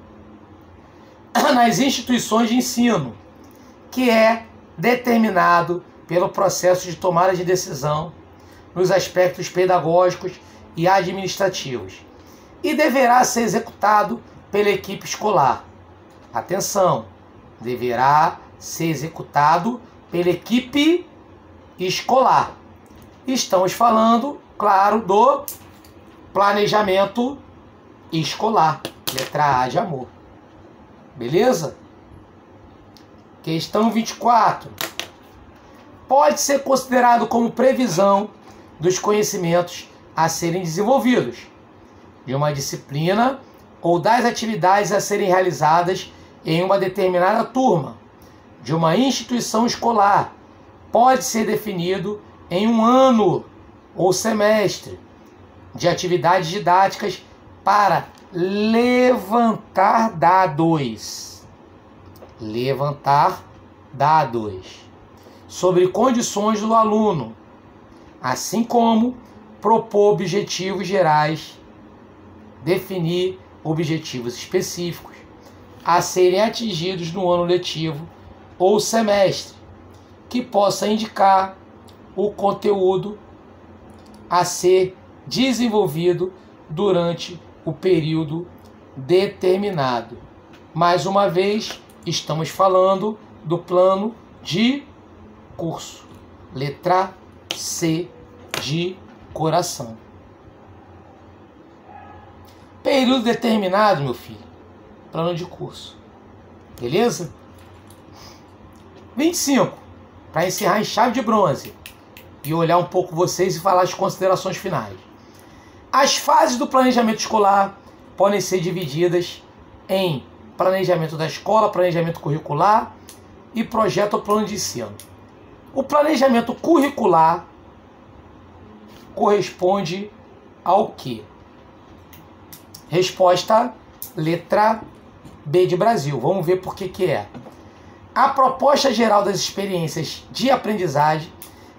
nas instituições de ensino, que é determinado pelo processo de tomada de decisão nos aspectos pedagógicos e administrativos e deverá ser executado pela equipe escolar. Atenção, deverá ser executado pela equipe escolar. Estamos falando, claro, do planejamento escolar, letra A de amor. Beleza? Questão 24. Pode ser considerado como previsão dos conhecimentos a serem desenvolvidos, de uma disciplina ou das atividades a serem realizadas em uma determinada turma, de uma instituição escolar. Pode ser definido em um ano ou semestre de atividades didáticas para levantar dados. Levantar dados sobre condições do aluno, assim como propor objetivos gerais, definir objetivos específicos a serem atingidos no ano letivo ou semestre, que possa indicar o conteúdo a ser desenvolvido durante o período determinado. Mais uma vez, estamos falando do plano de curso. Letra C de coração. Período determinado, meu filho. Plano de curso. Beleza? 25. Para encerrar em chave de bronze. E olhar um pouco vocês e falar as considerações finais. As fases do planejamento escolar podem ser divididas em planejamento da escola, planejamento curricular e projeto ou plano de ensino. O planejamento curricular corresponde ao quê? Resposta, letra B de Brasil. Vamos ver por que é. A proposta geral das experiências de aprendizagem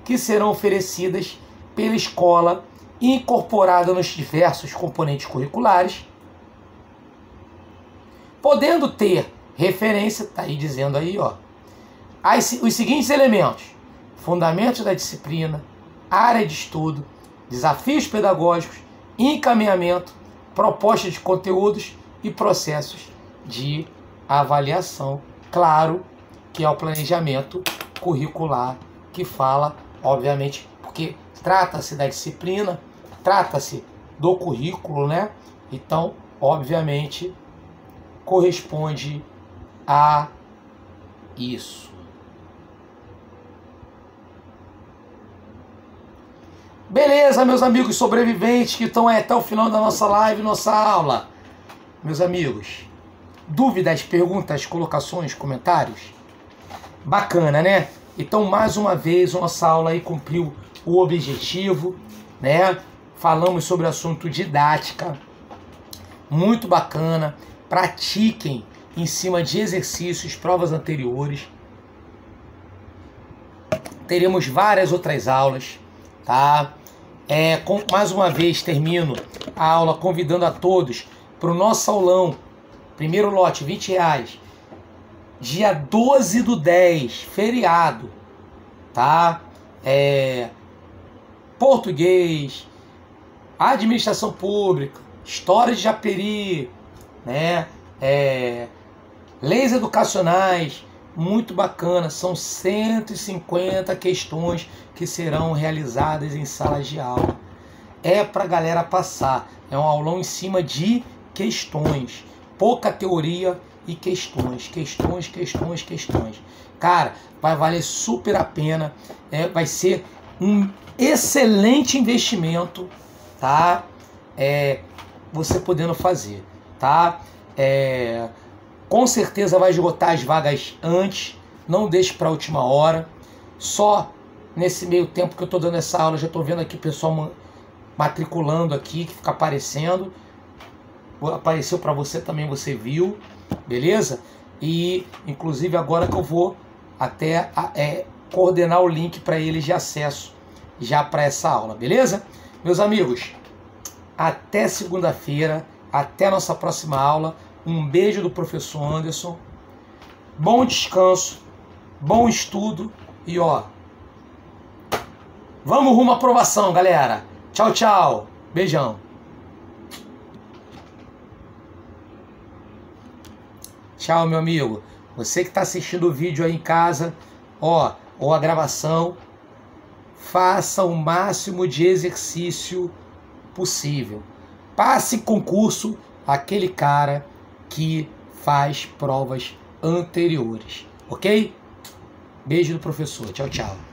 que serão oferecidas pela escola e incorporada nos diversos componentes curriculares, podendo ter referência, está aí dizendo aí, ó, os seguintes elementos: fundamentos da disciplina, área de estudo, desafios pedagógicos, encaminhamento, proposta de conteúdos e processos de avaliação. Claro que é o planejamento curricular que fala, obviamente, porque trata-se da disciplina, trata-se do currículo, né? Então, obviamente, corresponde a isso. Beleza, meus amigos sobreviventes que estão aí até o final da nossa live, nossa aula. Meus amigos, dúvidas, perguntas, colocações, comentários? Bacana, né? Então, mais uma vez, nossa aula aí cumpriu o objetivo, né? Falamos sobre o assunto didática. Muito bacana. Pratiquem em cima de exercícios, provas anteriores. Teremos várias outras aulas, tá? Mais uma vez, termino a aula convidando a todos para o nosso aulão. Primeiro lote, R$20. Dia 12/10, feriado, tá? Português, administração pública, história de Japeri, né? Leis educacionais, muito bacana. São 150 questões que serão realizadas em salas de aula. É para a galera passar. É um aulão em cima de questões, pouca teoria e questões. Cara, vai valer super a pena, vai ser um excelente investimento, tá? Você podendo fazer, tá? Com certeza vai esgotar as vagas antes, não deixe para a última hora. Só nesse meio tempo que eu estou dando essa aula, já estou vendo aqui o pessoal matriculando aqui, que fica aparecendo. Apareceu para você também, você viu, beleza? E inclusive agora que eu vou até coordenar o link para eles de acesso já para essa aula, beleza? Meus amigos, até segunda-feira, até a nossa próxima aula. Um beijo do professor Anderson, bom descanso, bom estudo e vamos rumo à aprovação, galera. Tchau, tchau, beijão. Tchau, meu amigo. Você que está assistindo o vídeo aí em casa, ou a gravação, faça o máximo de exercício possível. Passe em concurso aquele cara que faz provas anteriores, ok? Beijo do professor. Tchau, tchau.